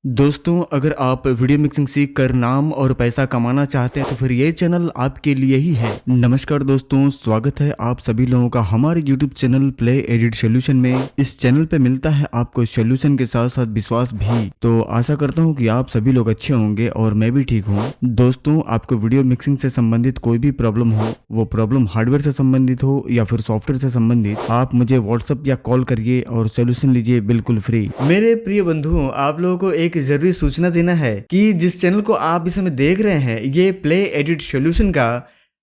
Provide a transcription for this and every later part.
दोस्तों, अगर आप वीडियो मिक्सिंग सीख कर नाम और पैसा कमाना चाहते हैं तो फिर ये चैनल आपके लिए ही है। नमस्कार दोस्तों, स्वागत है आप सभी लोगों का हमारे YouTube channel play edit solution में। इस चैनल पे मिलता है आपको सोल्यूशन के साथ साथ विश्वास भी। तो आशा करता हूँ कि आप सभी लोग अच्छे होंगे और मैं भी ठीक हूँ। दोस्तों, आपको वीडियो मिक्सिंग से संबंधित कोई भी प्रॉब्लम हो, वो प्रॉब्लम हार्डवेयर से संबंधित हो या फिर सॉफ्टवेयर से संबंधित, आप मुझे व्हाट्सएप या कॉल करिए और सोल्यूशन लीजिए बिल्कुल फ्री। मेरे प्रिय बंधुओं, आप लोगों को एक जरूरी सूचना देना है कि जिस चैनल को आप इस समय देख रहे हैं, ये प्ले एडिट सोल्यूशन का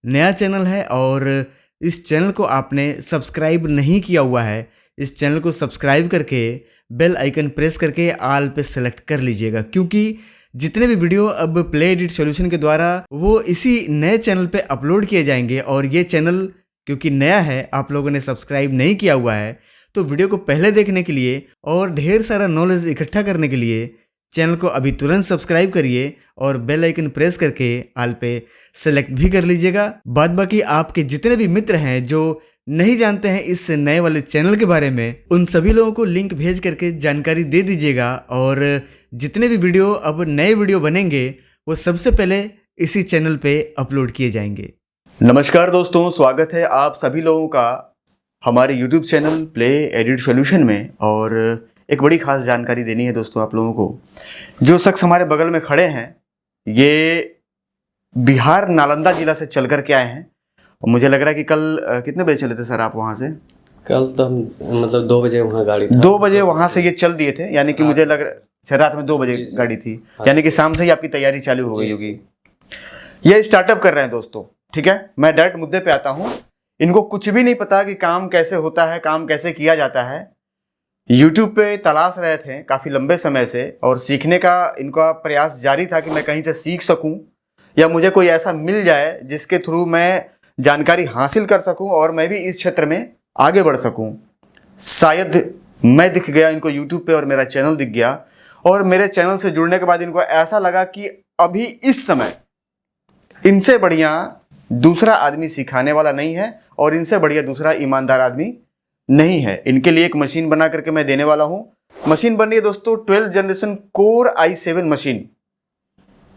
नया चैनल है और इस चैनल को आपने सब्सक्राइब नहीं किया हुआ है। इस चैनल को सब्सक्राइब करके बेल आइकन प्रेस करके ऑल पे सेलेक्ट कर लीजिएगा, क्योंकि जितने भी वीडियो अब प्ले एडिट सोल्यूशन के द्वारा वो इसी नए चैनल पे अपलोड किए जाएंगे। और ये चैनल क्योंकि नया है, आप लोगों ने सब्सक्राइब नहीं किया हुआ है, तो वीडियो को पहले देखने के लिए और ढेर सारा नॉलेज इकट्ठा करने के लिए चैनल को अभी तुरंत सब्सक्राइब करिए और बेल आइकन प्रेस करके ऑल पे सेलेक्ट भी कर लीजिएगा। बाद बाकी आपके जितने भी मित्र हैं जो नहीं जानते हैं इस नए वाले चैनल के बारे में, उन सभी लोगों को लिंक भेज करके जानकारी दे दीजिएगा। और जितने भी वीडियो अब नए वीडियो बनेंगे वो सबसे पहले इसी चैनल पे अपलोड किए जाएंगे। नमस्कार दोस्तों, स्वागत है आप सभी लोगों का हमारे YouTube channel play edit solution में। और एक बड़ी खास जानकारी देनी है दोस्तों आप लोगों को। जो शख्स हमारे बगल में खड़े हैं, ये बिहार नालंदा जिला से चल कर के आए हैं। और मुझे लग रहा है कि कल कितने बजे चले थे सर आप वहाँ से? कल तो हम मतलब 2 बजे वहाँ गाड़ी था। 2 बजे वहाँ से ये चल दिए थे, यानी कि मुझे लग रहा रात में 2 बजे गाड़ी थी, यानी कि शाम से ही आपकी तैयारी चालू हो गई होगी। ये स्टार्टअप कर रहे हैं दोस्तों, ठीक है। मैं डायरेक्ट मुद्दे पे आता हूँ। इनको कुछ भी नहीं पता कि काम कैसे होता है, काम कैसे किया जाता है। YouTube पे तलाश रहे थे काफ़ी लंबे समय से और सीखने का इनका प्रयास जारी था कि मैं कहीं से सीख सकूं या मुझे कोई ऐसा मिल जाए जिसके थ्रू मैं जानकारी हासिल कर सकूं और मैं भी इस क्षेत्र में आगे बढ़ सकूं। शायद मैं दिख गया इनको YouTube पे और मेरा चैनल दिख गया, और मेरे चैनल से जुड़ने के बाद इनको ऐसा लगा कि अभी इस समय इनसे बढ़िया दूसरा आदमी सिखाने वाला नहीं है और इनसे बढ़िया दूसरा ईमानदार आदमी नहीं है। इनके लिए एक मशीन बना करके मैं देने वाला हूं। मशीन बन रही है दोस्तों 12 जनरेशन कोर i7 मशीन।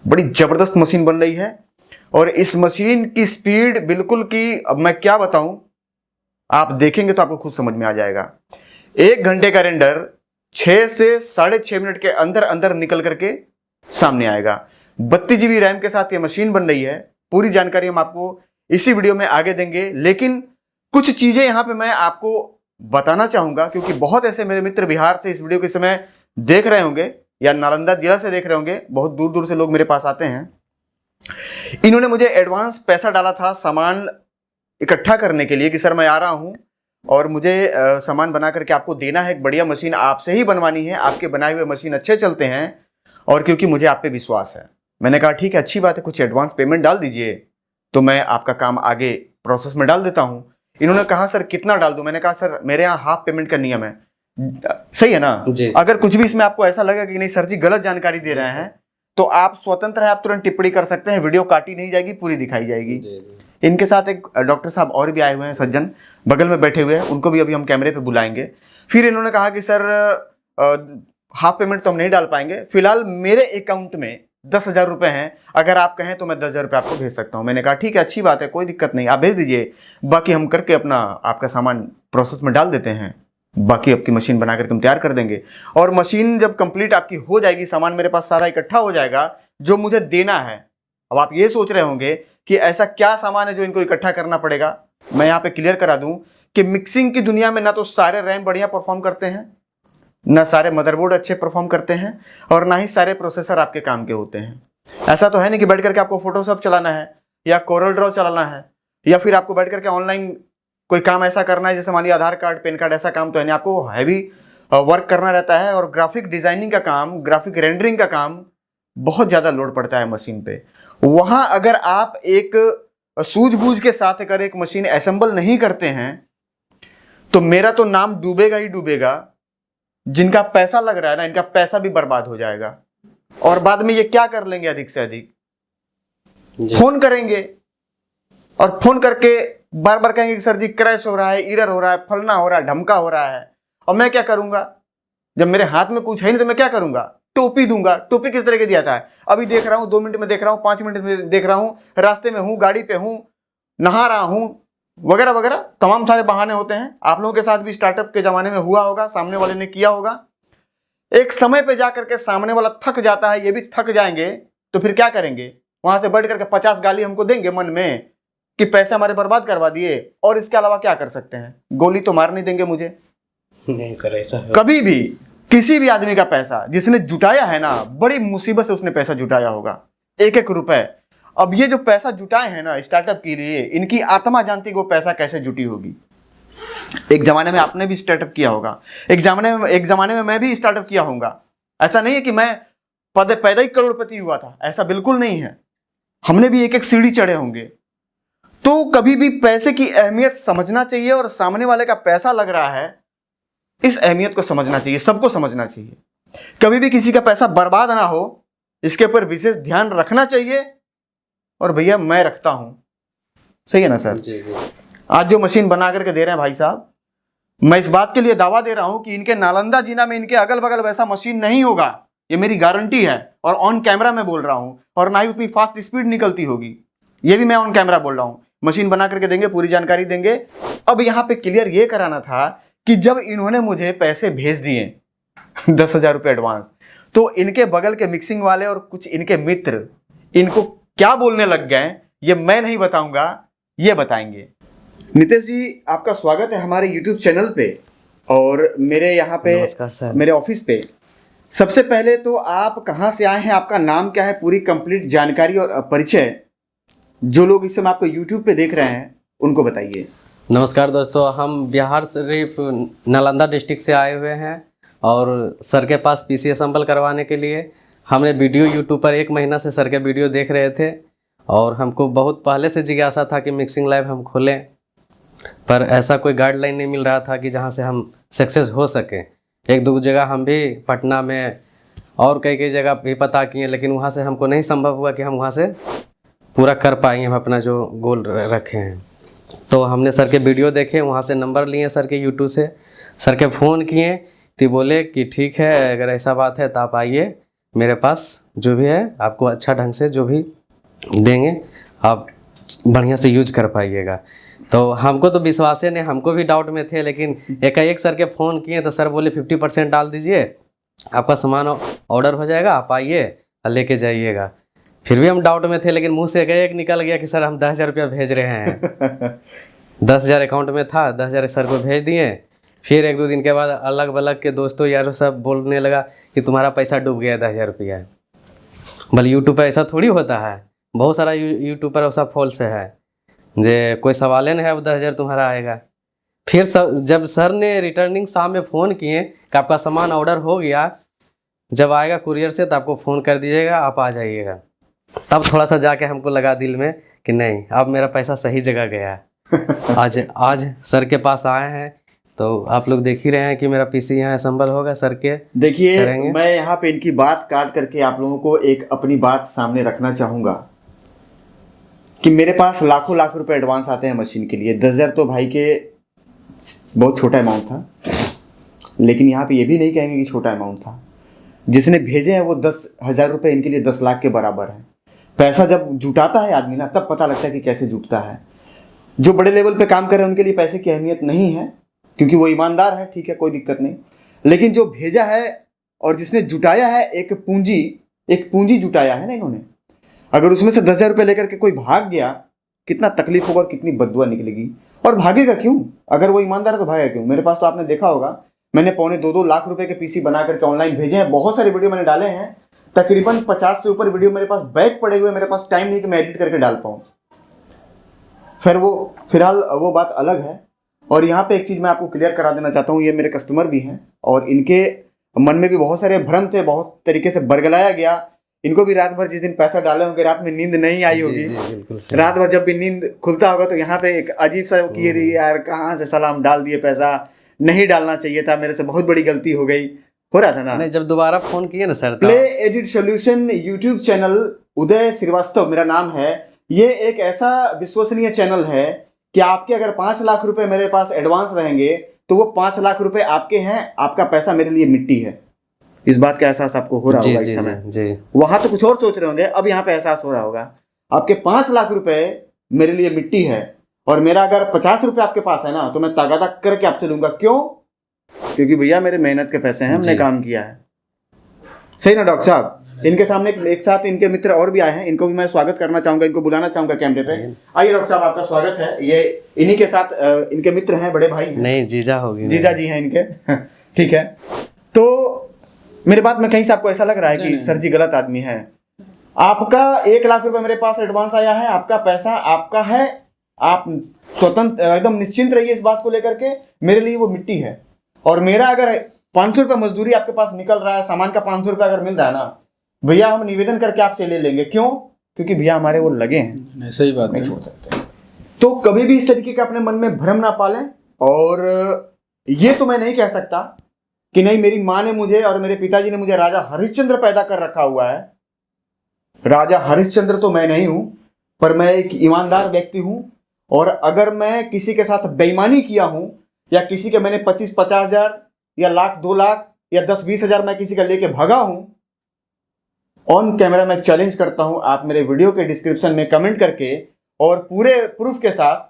बड़ी जबरदस्त मशीन बन रही है और इस मशीन की स्पीड बिल्कुल की अब मैं क्या बताऊं, आप देखेंगे तो आपको खुद समझ में आ जाएगा। 1 घंटे का रेंडर 6 से 6.5 मिनट के अंदर अंदर निकल करके सामने आएगा। 32 GB रैम के साथ ये मशीन बन रही है। पूरी जानकारी हम आपको इसी वीडियो में आगे देंगे, लेकिन कुछ चीजें यहां पे मैं आपको बताना चाहूंगा, क्योंकि बहुत ऐसे मेरे मित्र बिहार से इस वीडियो के समय देख रहे होंगे या नालंदा जिला से देख रहे होंगे। बहुत दूर दूर से लोग मेरे पास आते हैं। इन्होंने मुझे एडवांस पैसा डाला था सामान इकट्ठा करने के लिए कि सर मैं आ रहा हूं और मुझे सामान बना करके आपको देना है। एक बढ़िया मशीन आपसे ही बनवानी है, आपके बनाए हुए मशीन अच्छे चलते हैं और क्योंकि मुझे आप पे विश्वास है। मैंने कहा ठीक है, अच्छी बात है, कुछ एडवांस पेमेंट डाल दीजिए तो मैं आपका काम आगे प्रोसेस में डाल देता हूं। इन्होंने कहा सर कितना डाल दूं? मैंने कहा सर मेरे यहाँ हाफ पेमेंट का नियम है। सही है ना? अगर कुछ भी इसमें आपको ऐसा लगा कि नहीं सर जी गलत जानकारी दे रहे हैं, तो आप स्वतंत्र है, आप तुरंत टिप्पणी कर सकते हैं। वीडियो काटी नहीं जाएगी, पूरी दिखाई जाएगी। इनके साथ एक डॉक्टर साहब और भी आए हुए हैं, सज्जन बगल में बैठे हुए हैं, उनको भी अभी हम कैमरे पे बुलाएंगे। फिर इन्होंने कहा कि सर हाफ पेमेंट तो हम नहीं डाल पाएंगे, फिलहाल मेरे अकाउंट में 10,000 रुपये हैं, अगर आप कहें तो मैं 10,000 रुपये आपको भेज सकता हूं। मैंने कहा ठीक है, अच्छी बात है, कोई दिक्कत नहीं, आप भेज दीजिए, बाकी हम करके अपना आपका सामान प्रोसेस में डाल देते हैं, बाकी आपकी मशीन बना करके हम तैयार कर देंगे। और मशीन जब कंप्लीट आपकी हो जाएगी, सामान मेरे पास सारा इकट्ठा हो जाएगा जो मुझे देना है। अब आप ये सोच रहे होंगे कि ऐसा क्या सामान है जो इनको इकट्ठा करना पड़ेगा। मैं यहाँ पे क्लियर करा दूं कि मिक्सिंग की दुनिया में ना तो सारे रैम बढ़िया परफॉर्म करते हैं, ना सारे मदरबोर्ड अच्छे परफॉर्म करते हैं, और ना ही सारे प्रोसेसर आपके काम के होते हैं। ऐसा तो है नहीं कि बैठ करके आपको फोटोशॉप चलाना है या कोरल ड्रॉ चलाना है, या फिर आपको बैठ करके ऑनलाइन कोई काम ऐसा करना है जैसे मान लिया आधार कार्ड, पैन कार्ड, ऐसा काम तो है नहीं। आपको हैवी वर्क करना रहता है और ग्राफिक डिजाइनिंग का काम, ग्राफिक रेंडरिंग का काम बहुत ज़्यादा लोड पड़ता है मशीन पे। वहाँ अगर आप एक सूझबूझ के साथ अगर एक मशीन असेंबल नहीं करते हैं तो मेरा तो नाम डूबेगा ही डूबेगा। जिनका पैसा लग रहा है ना, इनका पैसा भी बर्बाद हो जाएगा। और बाद में ये क्या कर लेंगे, अधिक से अधिक फोन करेंगे और फोन करके बार बार कहेंगे कि सर जी क्रैश हो रहा है, एरर हो रहा है, फलना हो रहा है, ढमका हो रहा है। और मैं क्या करूंगा? जब मेरे हाथ में कुछ है नहीं तो मैं क्या करूंगा? टोपी दूंगा। टोपी किस तरह के दिया था, अभी देख रहा हूँ, 2 मिनट में देख रहा हूँ, 5 मिनट में देख रहा हूँ, रास्ते में हूँ, गाड़ी पे हूँ, नहा रहा हूँ, वगैरह वगैरह तमाम सारे बहाने होते हैं। आप लोगों के साथ भी स्टार्टअप के ज़माने में हुआ होगा, सामने वाले ने किया होगा। एक समय पे जा करके सामने वाला थक जाता है, ये भी थक जाएंगे, तो फिर क्या करेंगे, वहां से बैठ करके 50 गाली हमको देंगे मन में कि पैसे हमारे बर्बाद करवा दिए, और इसके अलावा क्या कर सकते हैं, गोली तो मार नहीं देंगे मुझे। नहीं सर, ऐसा है। कभी भी किसी भी आदमी का पैसा जिसने जुटाया है ना, बड़ी मुसीबत से उसने पैसा जुटाया होगा, एक एक रुपए। अब ये जो पैसा जुटाए हैं ना स्टार्टअप के लिए, इनकी आत्मा जानती है वो पैसा कैसे जुटी होगी। एक जमाने में आपने भी स्टार्टअप किया होगा, एक जमाने में मैं भी स्टार्टअप किया होऊंगा। ऐसा नहीं है कि मैं पैदा ही करोड़पति हुआ था, ऐसा बिल्कुल नहीं है। हमने भी एक एक सीढ़ी चढ़े होंगे। तो कभी भी पैसे की अहमियत समझना चाहिए, और सामने वाले का पैसा लग रहा है, इस अहमियत को समझना चाहिए, सबको समझना चाहिए। कभी भी किसी का पैसा बर्बाद ना हो, इसके ऊपर विशेष ध्यान रखना चाहिए। और भैया मैं रखता हूं, सही है ना सर? जी जी। आज जो मशीन बना करके दे रहे हैं भाई साहब, मैं इस बात के लिए दावा दे रहा हूं कि इनके नालंदा जिला में, इनके अगल बगल वैसा मशीन नहीं होगा, ये मेरी गारंटी है। और ऑन कैमरा में बोल रहा हूं, और ना ही उतनी फास्ट स्पीड निकलती होगी, ये भी मैं ऑन कैमरा बोल रहा हूं। मशीन बना करके देंगे, पूरी जानकारी देंगे। अब यहां पे क्लियर ये कराना था कि जब इन्होंने मुझे पैसे भेज दिए 10,000 रुपये एडवांस, तो इनके बगल के मिक्सिंग वाले और कुछ इनके मित्र इनको क्या बोलने लग गए, ये मैं नहीं बताऊंगा, ये बताएंगे। नितेश जी, आपका स्वागत है हमारे YouTube चैनल पे और मेरे यहाँ पे, नमस्कार सर। मेरे ऑफिस पे। सबसे पहले तो आप कहाँ से आए हैं, आपका नाम क्या है, पूरी कंप्लीट जानकारी और परिचय जो लोग इस समय आपको YouTube पे देख रहे हैं उनको बताइए। नमस्कार दोस्तों, हम बिहार शरीफ नालंदा डिस्ट्रिक्ट से आए हुए हैं और सर के पास पीसी असेंबल करवाने के लिए। हमने वीडियो यूट्यूब पर 1 महीना से सर के वीडियो देख रहे थे और हमको बहुत पहले से जिज्ञासा था कि मिक्सिंग लैब हम खोलें, पर ऐसा कोई गाइडलाइन नहीं मिल रहा था कि जहां से हम सक्सेस हो सकें। 1-2 जगह हम भी पटना में और कई जगह भी पता किए, लेकिन वहां से हमको नहीं संभव हुआ कि हम वहां से पूरा कर पाएंगे हम अपना जो गोल रखे हैं। तो हमने सर के वीडियो देखे, वहाँ से नंबर लिए सर के यूट्यूब से, सर के फ़ोन किए तो बोले कि ठीक है, अगर ऐसा बात है तो आप आइए मेरे पास, जो भी है आपको अच्छा ढंग से जो भी देंगे आप बढ़िया से यूज कर पाइएगा। तो हमको तो विश्वास नहीं, हमको भी डाउट में थे, लेकिन एकाएक सर के फ़ोन किए तो सर बोले 50% डाल दीजिए, आपका सामान ऑर्डर हो जाएगा, आप आइए और लेके जाइएगा। फिर भी हम डाउट में थे, लेकिन मुंह से एक निकल गया कि सर हम 10,000 रुपया भेज रहे हैं। 10,000 अकाउंट में था, 10,000 सर को भेज दिए। फिर 1-2 दिन के बाद अलग बलग के दोस्तों यारों सब बोलने लगा कि तुम्हारा पैसा डूब गया 10,000 रुपया। भले यूट्यूब पर ऐसा थोड़ी होता है, बहुत सारा यूट्यूब पर ऐसा फॉल्स है, जे कोई सवाल नहीं है, अब 10,000 तुम्हारा आएगा। फिर जब सर ने रिटर्निंग शाम में फ़ोन किए कि आपका सामान ऑर्डर हो गया, जब आएगा कुरियर से तो आपको फ़ोन कर दीजिएगा, आप आ जाइएगा। तब थोड़ा सा जाके हमको लगा दिल में कि नहीं, अब मेरा पैसा सही जगह गया है। आज सर के पास आए हैं, तो आप लोग देख ही रहे हैं कि मेरा पीसी यहाँ असेंबल होगा सर के। देखिए, मैं यहाँ पे इनकी बात काट करके आप लोगों को एक अपनी बात सामने रखना चाहूँगा कि मेरे पास लाखों लाख रुपए एडवांस आते हैं मशीन के लिए। 10,000 तो भाई के बहुत छोटा अमाउंट था, लेकिन यहाँ पे ये भी नहीं कहेंगे कि छोटा अमाउंट था। जिसने भेजे हैं वो 10,000 रुपये इनके लिए 10 लाख के बराबर है। पैसा जब जुटाता है आदमी ना, तब पता लगता है कि कैसे जुटता है। जो बड़े लेवल पे काम कर रहे हैं उनके लिए पैसे की अहमियत नहीं है, क्योंकि वो ईमानदार है, ठीक है, कोई दिक्कत नहीं। लेकिन जो भेजा है और जिसने जुटाया है, एक पूंजी जुटाया है ना इन्होंने, अगर उसमें से 10,000 रुपये लेकर के कोई भाग गया, कितना तकलीफ होगा और कितनी बद्दुआ निकलेगी। और भागेगा क्यों? अगर वो ईमानदार है तो भागेगा क्यों? मेरे पास तो आपने देखा होगा, मैंने 2.25 लाख रुपए के पीसी बना करके ऑनलाइन भेजे हैं। बहुत सारे वीडियो मैंने डाले हैं, तकरीबन 50 से ऊपर वीडियो मेरे पास बैक पड़े हुए, मेरे पास टाइम नहीं कि मैं एडिट करके डाल पाऊँ। फिलहाल वो बात अलग है। और यहाँ पे एक चीज़ मैं आपको क्लियर करा देना चाहता हूँ, ये मेरे कस्टमर भी हैं और इनके मन में भी बहुत सारे भ्रम थे, बहुत तरीके से बरगलाया गया। इनको भी रात भर जिस दिन पैसा डाले होंगे, रात में नींद नहीं आई होगी। रात भर जब भी नींद खुलता होगा तो यहाँ पे एक अजीब सा कि यार कहाँ से सलाम डाल दिए, पैसा नहीं डालना चाहिए था, मेरे से बहुत बड़ी गलती हो गई, हो रहा था ना। नहीं, जब दोबारा फोन किए ना sir, Play Edit Solution YouTube channel, Uday Shrivastava मेरा नाम है। ये एक ऐसा विश्वसनीय चैनल है कि आपके अगर 5 लाख रुपए मेरे पास एडवांस रहेंगे तो वो 5 लाख रुपए आपके हैं, आपका पैसा मेरे लिए मिट्टी है। इस बात का एहसास आपको हो रहा जी होगा जी इस समय। जी वहां तो कुछ और सोच रहे होंगे, अब यहाँ पे एहसास हो रहा होगा। आपके 5 लाख रुपए मेरे लिए मिट्टी है, और मेरा अगर 50 रुपए आपके पास है ना, तो मैं तगादा करके आपसे लूंगा। क्यों? क्योंकि भैया मेरे मेहनत के पैसे हैं, हमने जी। काम किया है। सही ना डॉक्टर साहब? इनके सामने एक साथ इनके मित्र और भी आए हैं, इनको भी मैं स्वागत करना चाहूंगा, इनको बुलाना चाहूंगा कैमरे पे। आइए डॉक्टर साहब, आपका स्वागत है। ये इन्हीं के साथ इनके मित्र हैं, बड़े भाई हैं। नहीं, जीजा होगी, जीजा जी हैं इनके। ठीक है, तो मेरे बात में कहीं से आपको ऐसा लग रहा है कि सर जी गलत आदमी है? आपका 1 लाख रुपए मेरे पास एडवांस आया है, आपका पैसा आपका है, आप स्वतंत्र एकदम निश्चिंत रहिए इस बात को लेकर के। मेरे लिए वो मिट्टी है, और मेरा अगर 500 रुपये मजदूरी आपके पास निकल रहा है, सामान का 500 रुपये अगर मिल रहा है ना भैया, हम निवेदन करके आपसे ले लेंगे। क्यों? क्योंकि भैया हमारे वो लगे हैं। सही बात नहीं छोड़ सकते। तो कभी भी इस तरीके का अपने मन में भ्रम ना पालें। और ये तो मैं नहीं कह सकता कि नहीं, मेरी माँ ने मुझे और मेरे पिताजी ने मुझे राजा हरिश्चंद्र पैदा कर रखा हुआ है। राजा हरिश्चंद्र तो मैं नहीं हूं, पर मैं एक ईमानदार व्यक्ति हूं। और अगर मैं किसी के साथ बेईमानी किया हूं, या किसी के मैंने 25-50 हजार या लाख 2 लाख या 10-20 हजार मैं किसी का लेके भागा हूं, ऑन कैमरा मैं चैलेंज करता हूं, आप मेरे वीडियो के डिस्क्रिप्शन में कमेंट करके और पूरे प्रूफ के साथ,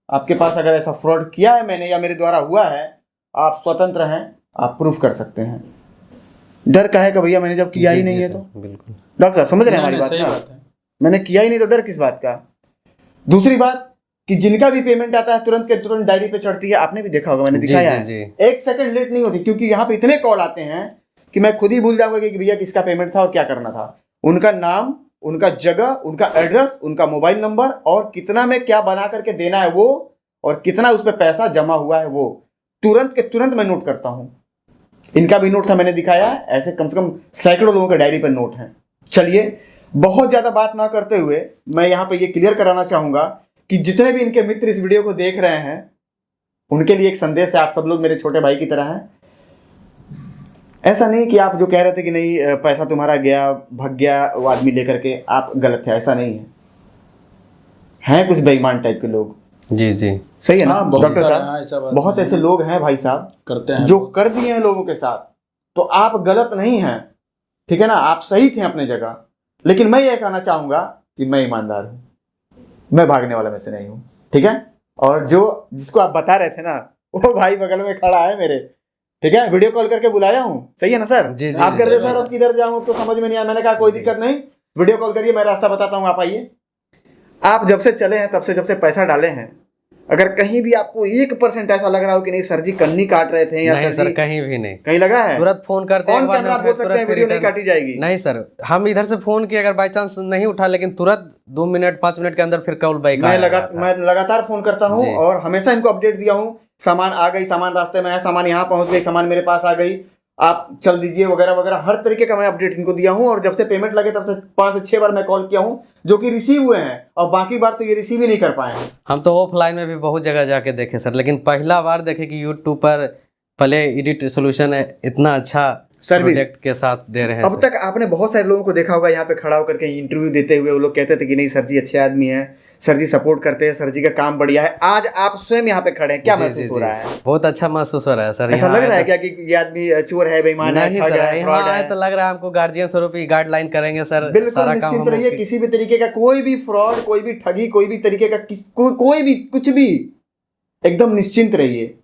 आपके पास अगर ऐसा फ्रॉड किया है मैंने या मेरे द्वारा हुआ है, आप स्वतंत्र हैं, आप प्रूफ कर सकते हैं। डर का है कि भैया मैंने जब किया ही नहीं है तो। बिल्कुल डॉक्टर साहब समझ रहे हैं हमारी बात ना? मैंने किया ही नहीं तो डर किस बात का? दूसरी बात कि जिनका भी पेमेंट आता है तुरंत के तुरंत डायरी पे चढ़ती है, आपने भी देखा होगा, मैंने दिखाया है। 1 सेकंड लेट नहीं होती, क्योंकि यहाँ पे इतने कॉल आते हैं कि मैं खुद ही भूल जाऊंगा कि भैया किसका पेमेंट था और क्या करना था। उनका नाम, उनका जगह, उनका एड्रेस, उनका मोबाइल नंबर, और कितना में क्या बना करके देना है वो, और कितना उस पर पैसा जमा हुआ है वो, तुरंत के तुरंत मैं नोट करता हूं। इनका भी नोट था, मैंने दिखाया है। ऐसे कम से कम सैकड़ों लोगों के डायरी पर नोट है। चलिए, बहुत ज्यादा बात ना करते हुए मैं यहाँ पे ये क्लियर कराना चाहूंगा कि जितने भी इनके मित्र इस वीडियो को देख रहे हैं, उनके लिए एक संदेश है। आप सब लोग मेरे छोटे भाई की तरह हैं। ऐसा नहीं कि आप जो कह रहे थे कि नहीं पैसा तुम्हारा गया, भग गया वो आदमी लेकर के, आप गलत है, ऐसा नहीं है। हैं कुछ बेईमान टाइप के लोग। जी जी, सही है ना डॉक्टर साहब? साहब, बहुत ऐसे लोग हैं भाई साहब करते हैं जो कर दिए हैं लोगों के साथ। तो आप गलत नहीं हैं, ठीक है ना? आप सही थे अपने जगह। लेकिन मैं ये कहना चाहूंगा कि मैं ईमानदार हूं, मैं भागने वाला में से नहीं हूं, ठीक है? और जो जिसको आप बता रहे थे ना, वो भाई बगल में खड़ा है मेरे, ठीक है? वीडियो कॉल करके बुलाया हूं, सही है ना सर? जी जी, आप कर दे सर, अब किधर जाऊं तो समझ में नहीं आया। मैंने कहा कोई दिक्कत नहीं, वीडियो कॉल करिए, मैं रास्ता बताता हूं, आप आइए। आप जब से चले हैं, तब से जब से पैसा डाले हैं, अगर कहीं भी आपको 1% ऐसा लग रहा हो कि नहीं सर जी कन्नी काट रहे थे, या नहीं सर सर, कहीं भी नहीं, कहीं लगा है, तुरंत फोन करते हैं। ऑन कैमरा आप बोल सकते हैं, वीडियो नहीं काटी जाएगी। नहीं सर, हम इधर से फोन किए, अगर बाई चांस नहीं उठा, लेकिन तुरंत 2 मिनट 5 मिनट के अंदर फिर कॉल बैक। मैं लगातार फोन करता हूं, और हमेशा इनको अपडेट दिया हूं। सामान आ गई, सामान रास्ते में है, सामान यहाँ पहुंच गई, सामान मेरे पास आ गई, आप चल दीजिए वगैरह वगैरह, हर तरीके का मैं अपडेट इनको दिया हूं। और जब से पेमेंट लगे तब से 5 से 6 बार मैं कॉल किया हूं, जो कि रिसीव हुए हैं, और बाकी बार तो ये रिसीव ही नहीं कर पाए हैं। हम तो ऑफलाइन में भी बहुत जगह जाके देखे सर, लेकिन पहला बार देखे कि यूट्यूब पर पहले एडिट सोल्यूशन है, इतना अच्छा सर्विस प्रोडक्ट के साथ दे रहे हैं। अब तक आपने बहुत सारे लोगों को देखा होगा यहाँ पे खड़ा होकर के इंटरव्यू देते हुए, वो लोग कहते थे कि नहीं सर जी अच्छे आदमी हैं, सर जी सपोर्ट करते हैं, सर जी का काम बढ़िया है। आज आप स्वयं यहाँ पे खड़े हैं, क्या महसूस हो रहा है? बहुत अच्छा महसूस हो रहा है सर। ऐसा लग रहा है क्या कि ये आदमी चोर है, बेईमान है, नहीं ठग सर, है, फ्रॉड है? तो लग रहा है हमको गार्जियन स्वरूप ही गाइडलाइन करेंगे सर। बिल्कुल निश्चिंत रहिए, किसी भी तरीके का कोई भी फ्रॉड, कोई भी ठगी, कोई भी तरीके का कोई भी कुछ भी, एकदम निश्चिंत रहिए।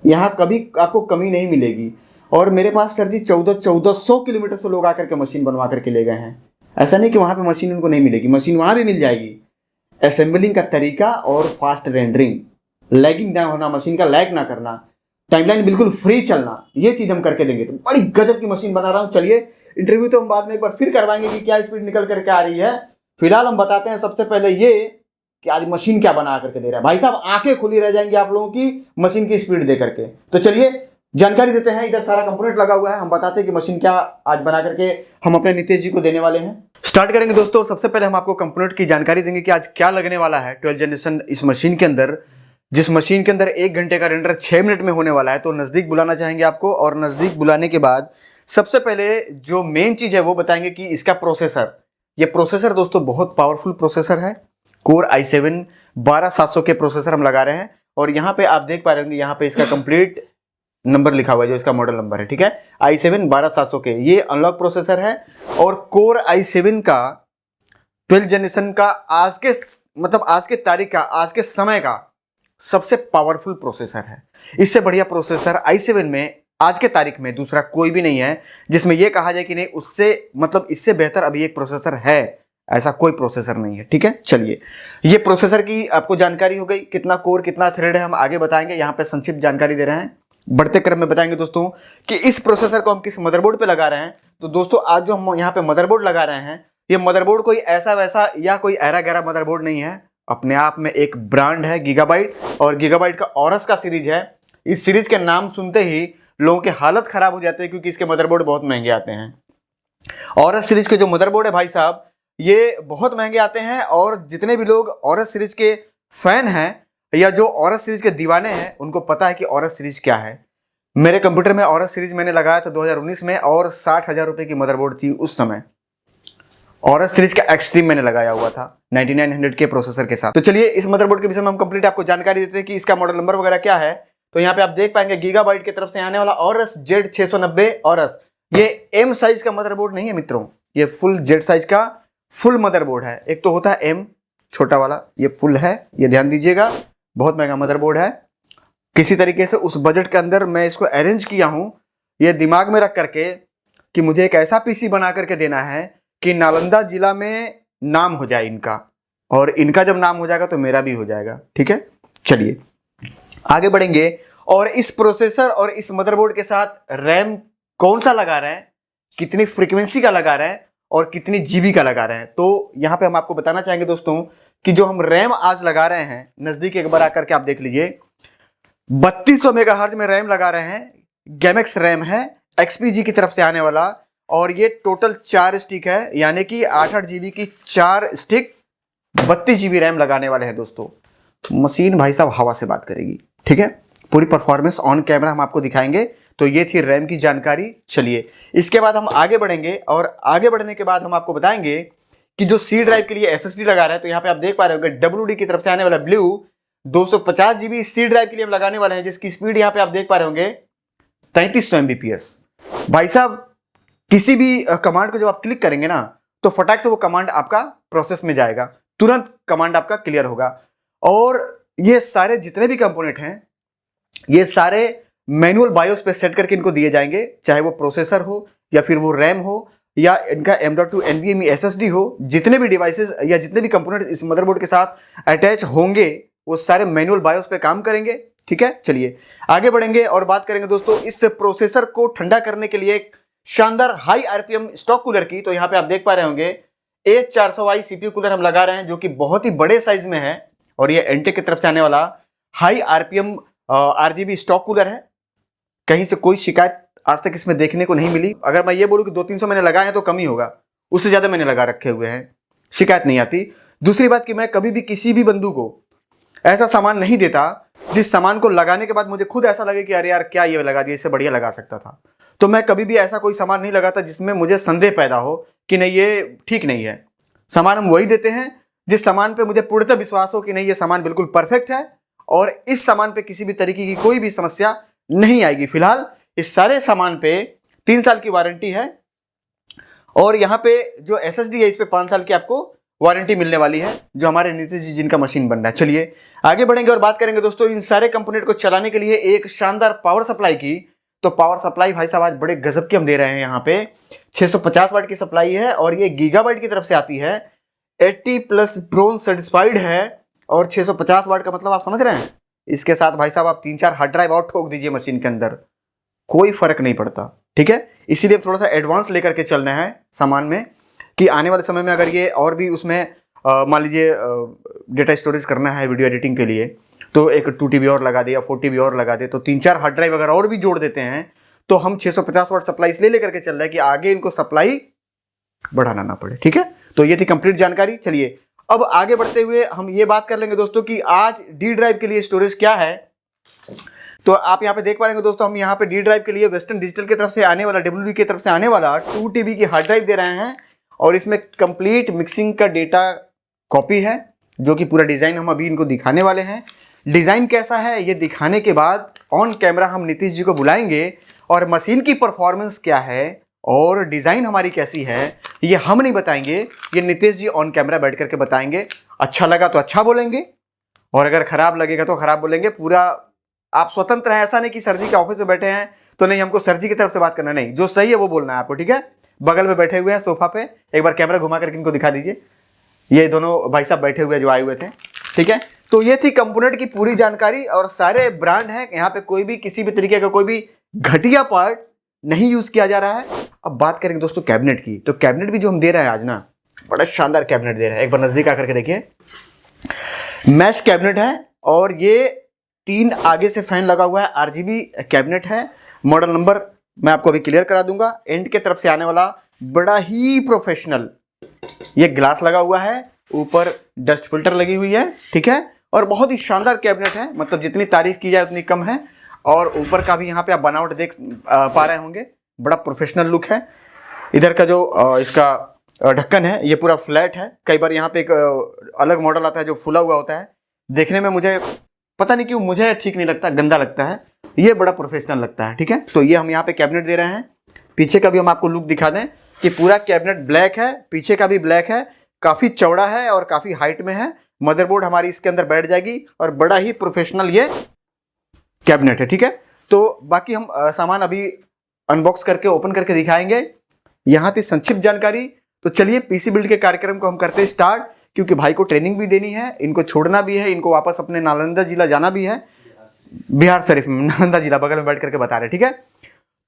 यहाँ कभी आपको कमी नहीं मिलेगी। और मेरे पास सर जी 1400 किलोमीटर से लोग आकर के मशीन बनवा करके ले गए हैं। ऐसा नहीं कि वहाँ पे मशीन उनको नहीं मिलेगी, मशीन वहाँ भी मिल जाएगी। असेंबलिंग का तरीका और फास्ट रेंडरिंग, लैगिंग ना होना, मशीन का लैग ना करना, टाइमलाइन बिल्कुल फ्री चलना, ये चीज़ हम करके देंगे। तो बड़ी गजब की मशीन बना रहा हूँ। चलिए, इंटरव्यू तो हम बाद में एक बार फिर करवाएंगे कि क्या स्पीड निकल करके आ रही है। फिलहाल हम बताते हैं सबसे पहले ये कि आज मशीन क्या बना करके दे रहा है। भाई साहब आंखें खुली रह जाएंगी आप लोगों की मशीन की स्पीड दे करके। तो चलिए जानकारी देते हैं। इधर सारा कंपोनेंट लगा हुआ है, हम बताते हैं कि मशीन क्या आज बना करके हम अपने नितेश जी को देने वाले हैं। स्टार्ट करेंगे दोस्तों। सबसे पहले हम आपको कंपोनेंट की जानकारी देंगे कि आज क्या लगने वाला है 12 जनरेशन इस मशीन के अंदर, जिस मशीन के अंदर 1 घंटे का रेंडर 6 मिनट में होने वाला है। तो नज़दीक बुलाना चाहेंगे आपको, और नज़दीक बुलाने के बाद सबसे पहले जो मेन चीज़ है वो बताएंगे कि इसका प्रोसेसर, ये प्रोसेसर दोस्तों बहुत पावरफुल प्रोसेसर है। कोर i7 12700 के प्रोसेसर हम लगा रहे हैं। और यहाँ पे आप देख पा रहे होंगे, यहाँ पे इसका कंप्लीट नंबर लिखा हुआ है, जो इसका मॉडल नंबर है, ठीक है, i7 12700K, ये अनलॉक प्रोसेसर है और कोर i7 का 12 जनरेशन का आज के मतलब आज के तारीख का, आज के समय का सबसे पावरफुल प्रोसेसर है। इससे बढ़िया प्रोसेसर i7 में आज के तारीख में दूसरा कोई भी नहीं है जिसमें यह कहा जाए कि नहीं उससे मतलब इससे बेहतर अभी एक प्रोसेसर है, ऐसा कोई प्रोसेसर नहीं है, ठीक है। चलिए, ये प्रोसेसर की आपको जानकारी हो गई, कितना कोर कितना थ्रेड है हम आगे बताएंगे, यहाँ पे संक्षिप्त जानकारी दे रहे हैं, बढ़ते क्रम में बताएंगे दोस्तों कि इस प्रोसेसर को हम किस मदरबोर्ड पे लगा रहे हैं। तो दोस्तों आज जो हम यहाँ पे मदरबोर्ड लगा रहे हैं, ये मदरबोर्ड कोई ऐसा वैसा या कोई ऐरा गैरा मदरबोर्ड नहीं है, अपने आप में एक ब्रांड है गीगाबाइट, और गीगाबाइट का ऑरस का सीरीज है। इस सीरीज के नाम सुनते ही लोगों की हालत खराब हो जाती है क्योंकि इसके मदरबोर्ड बहुत महंगे आते हैं। ऑरस सीरीज के जो मदरबोर्ड है भाई साहब, ये बहुत महंगे आते हैं, और जितने भी लोग ऑरस सीरीज के फैन हैं या जो ऑरस सीरीज के दीवाने हैं उनको पता है कि ऑरस सीरीज क्या है। मेरे कंप्यूटर में ऑरस सीरीज मैंने लगाया था 2019 में, और 60,000 रुपये की मदरबोर्ड थी उस समय। ऑरस सीरीज का एक्सट्रीम मैंने लगाया हुआ था 9900 के प्रोसेसर के साथ। तो चलिए इस मदरबोर्ड के विषय में हम कंप्लीट आपको जानकारी देते हैं कि इसका मॉडल नंबर वगैरह क्या है। तो यहाँ पे आप देख पाएंगे गीगाबाइट की तरफ से आने वाला ऑरस Z690 ऑरस, ये एम साइज का मदरबोर्ड नहीं है मित्रों, ये फुल जेड साइज का फुल मदरबोर्ड है। एक तो होता है एम छोटा वाला, ये फुल है, ये ध्यान दीजिएगा, बहुत महंगा मदरबोर्ड है। किसी तरीके से उस बजट के अंदर मैं इसको अरेंज किया हूँ, ये दिमाग में रख करके कि मुझे एक ऐसा पीसी बना करके देना है कि नालंदा जिला में नाम हो जाए इनका, और इनका जब नाम हो जाएगा तो मेरा भी हो जाएगा, ठीक है। चलिए आगे बढ़ेंगे, और इस प्रोसेसर और इस मदरबोर्ड के साथ रैम कौन सा लगा रहे हैं, कितनी फ्रीक्वेंसी का लगा रहे हैं और कितनी जीबी का लगा रहे हैं। तो यहाँ पे हम आपको बताना चाहेंगे दोस्तों कि जो हम रैम आज लगा रहे हैं, नजदीक एक बार आकर के आप देख लीजिए, 3200 मेगाहर्ट्ज में रैम लगा रहे हैं, गैमेक्स रैम है XPG की तरफ से आने वाला, और ये टोटल 4 स्टिक है, यानी कि 8-8 जीबी की 4 स्टिक 32 जीबी रैम लगाने वाले हैं दोस्तों। मशीन भाई साहब हवा से बात करेगी, ठीक है, पूरी परफॉर्मेंस ऑन कैमरा हम आपको दिखाएंगे। तो ये थी रैम की जानकारी। चलिए इसके बाद हम आगे बढ़ेंगे, और आगे बढ़ने के बाद हम आपको बताएंगे कि जो सी ड्राइव के लिए SSD लगा रहे हैं, तो यहाँ पे आप देख पा रहे होंगे WD की तरफ से आने वाला ब्लू 250 जीबी सी ड्राइव के लिए हम लगाने वाले हैं, जिसकी स्पीड यहाँ पे आप देख पा रहे होंगे 3300 MBPS। भाई साहब किसी भी कमांड को जब आप क्लिक करेंगे ना, तो फटाक से वो कमांड आपका प्रोसेस में जाएगा, तुरंत कमांड आपका क्लियर होगा। और ये सारे जितने भी कंपोनेंट हैं, ये सारे मैनुअल बायोस पे सेट करके इनको दिए जाएंगे, चाहे वो प्रोसेसर हो या फिर वो रैम हो या इनका M.2 NVMe SSD हो। जितने भी डिवाइसेस या जितने भी कंपोनेंट इस मदरबोर्ड के साथ अटैच होंगे वो सारे मैनुअल बायोस पे काम करेंगे, ठीक है। चलिए आगे बढ़ेंगे और बात करेंगे दोस्तों इस प्रोसेसर को ठंडा करने के लिए एक शानदार हाई RPM स्टॉक कूलर की। तो यहाँ पे आप देख पा रहे होंगे H400i CPU कूलर हम लगा रहे हैं, जो कि बहुत ही बड़े साइज में है, और ये एंटेक की तरफ से आने वाला high RPM RGB stock cooler है। कहीं से कोई शिकायत आज तक इसमें देखने को नहीं मिली। अगर मैं ये बोलूँ कि 200-300 मैंने लगाए हैं तो कम ही होगा, उससे ज़्यादा मैंने लगा रखे हुए हैं, शिकायत नहीं आती। दूसरी बात कि मैं कभी भी किसी भी बंधु को ऐसा सामान नहीं देता जिस सामान को लगाने के बाद मुझे खुद ऐसा लगे कि अरे यार क्या ये लगा दिया, इससे बढ़िया लगा सकता था। तो मैं कभी भी ऐसा कोई सामान नहीं लगाता जिसमें मुझे संदेह पैदा हो कि नहीं ये ठीक नहीं है। सामान हम वही देते हैं जिस सामान पे मुझे पूर्णतः विश्वास हो कि नहीं ये सामान बिल्कुल परफेक्ट है और इस सामान पे किसी भी तरीके की कोई भी समस्या नहीं आएगी। फिलहाल इस सारे सामान पे 3 साल की वारंटी है, और यहाँ पे जो SSD है इस पे 5 साल की आपको वारंटी मिलने वाली है, जो हमारे नीतीश जी जिनका मशीन बन रहा है। चलिए आगे बढ़ेंगे और बात करेंगे दोस्तों इन सारे कंपोनेंट को चलाने के लिए एक शानदार पावर सप्लाई की। तो पावर सप्लाई भाई साहब आज बड़े गजब की हम दे रहे हैं। यहाँ पे 650 वाट की सप्लाई है, और ये गीगाबाइट की तरफ से आती है, 80+ ब्रोंज सर्टिफाइड है, और 650 वाट का मतलब आप समझ रहे हैं। इसके साथ भाई साहब आप 3-4 हार्ड ड्राइव और ठोक दीजिए मशीन के अंदर, कोई फर्क नहीं पड़ता, ठीक है। इसीलिए थोड़ा सा एडवांस लेकर के चलना है सामान में, कि आने वाले समय में अगर ये और भी उसमें मान लीजिए डेटा स्टोरेज करना है वीडियो एडिटिंग के लिए, तो एक 2 TB और लगा दे या 4 TB और लगा दे, तो 3-4 हार्ड ड्राइव अगर और भी जोड़ देते हैं तो हम 650 वाट सप्लाई इसलिए लेकर के चल रहे हैं कि आगे इनको सप्लाई बढ़ाना ना पड़े, ठीक है। तो ये थी कंप्लीट जानकारी। चलिए अब आगे बढ़ते हुए हम ये बात कर लेंगे दोस्तों कि आज डी ड्राइव के लिए स्टोरेज क्या है। तो आप यहाँ पे देख पाएंगे दोस्तों, हम यहाँ पे डी ड्राइव के लिए वेस्टर्न डिजिटल की तरफ से आने वाला, WD की तरफ से आने वाला 2 TB की हार्ड ड्राइव दे रहे हैं, और इसमें कंप्लीट मिक्सिंग का डेटा कॉपी है, जो कि पूरा डिज़ाइन हम अभी इनको दिखाने वाले हैं। डिज़ाइन कैसा है ये दिखाने के बाद ऑन कैमरा हम नीतीश जी को बुलाएंगे और मशीन की परफॉर्मेंस क्या है और डिज़ाइन हमारी कैसी है ये हम नहीं बताएंगे, ये नीतीश जी ऑन कैमरा बैठ करके बताएंगे। अच्छा लगा तो अच्छा बोलेंगे और अगर ख़राब लगेगा तो ख़राब बोलेंगे। पूरा आप स्वतंत्र हैं, ऐसा नहीं कि सर जी के ऑफिस में बैठे हैं तो नहीं हमको सर जी की तरफ से बात करना, नहीं, जो सही है वो बोलना है आपको, ठीक है। बगल में बैठे हुए हैं सोफा पे, एक बार कैमरा घुमा करके इनको दिखा दीजिए, ये दोनों भाई साहब बैठे हुए हैं जो आए हुए थे, ठीक है। तो ये थी कंपोनेंट की पूरी जानकारी और सारे ब्रांड हैं, यहाँ पे कोई भी किसी भी तरीके का कोई भी घटिया पार्ट नहीं यूज किया जा रहा है। अब बात करेंगे दोस्तों कैबिनेट की, तो कैबिनेट भी जो हम दे रहे हैं आज ना, बड़ा शानदार कैबिनेट दे रहे हैं। एक बार नजदीक आकर के देखिए, मैश कैबिनेट है और ये 3 आगे से फैन लगा हुआ है, आरजीबी कैबिनेट है। मॉडल नंबर मैं आपको अभी क्लियर करा दूंगा। एंड के तरफ से आने वाला बड़ा ही प्रोफेशनल ये ग्लास लगा हुआ है, ऊपर डस्ट फिल्टर लगी हुई है, ठीक है। और बहुत ही शानदार कैबिनेट है, मतलब जितनी तारीफ की जाए उतनी कम है। और ऊपर का भी यहाँ पे आप बनावट देख पा रहे होंगे, बड़ा प्रोफेशनल लुक है। इधर का जो इसका ढक्कन है ये पूरा फ्लैट है। कई बार यहाँ पे एक अलग मॉडल आता है जो फुला हुआ होता है, देखने में मुझे पता नहीं क्यों मुझे ठीक नहीं लगता, गंदा लगता है। ये बड़ा प्रोफेशनल लगता है, ठीक है। तो ये हम यहाँ पे कैबिनेट दे रहे हैं। पीछे का भी हम आपको लुक दिखा दें कि पूरा कैबिनेट ब्लैक है, पीछे का भी ब्लैक है, काफ़ी चौड़ा है और काफ़ी हाइट में है। मदरबोर्ड हमारी इसके अंदर बैठ जाएगी और बड़ा ही प्रोफेशनल ये कैबिनेट है, ठीक है। तो बाकी हम सामान अभी अनबॉक्स करके ओपन करके दिखाएंगे। यहाँ थी संक्षिप्त जानकारी। तो चलिए पीसी बिल्ड के कार्यक्रम को हम करते हैं स्टार्ट, क्योंकि भाई को ट्रेनिंग भी देनी है, इनको छोड़ना भी है, इनको वापस अपने नालंदा जिला जाना भी है, बिहार शरीफ में नालंदा जिला बगल में बैठ करके बता रहे, ठीक है।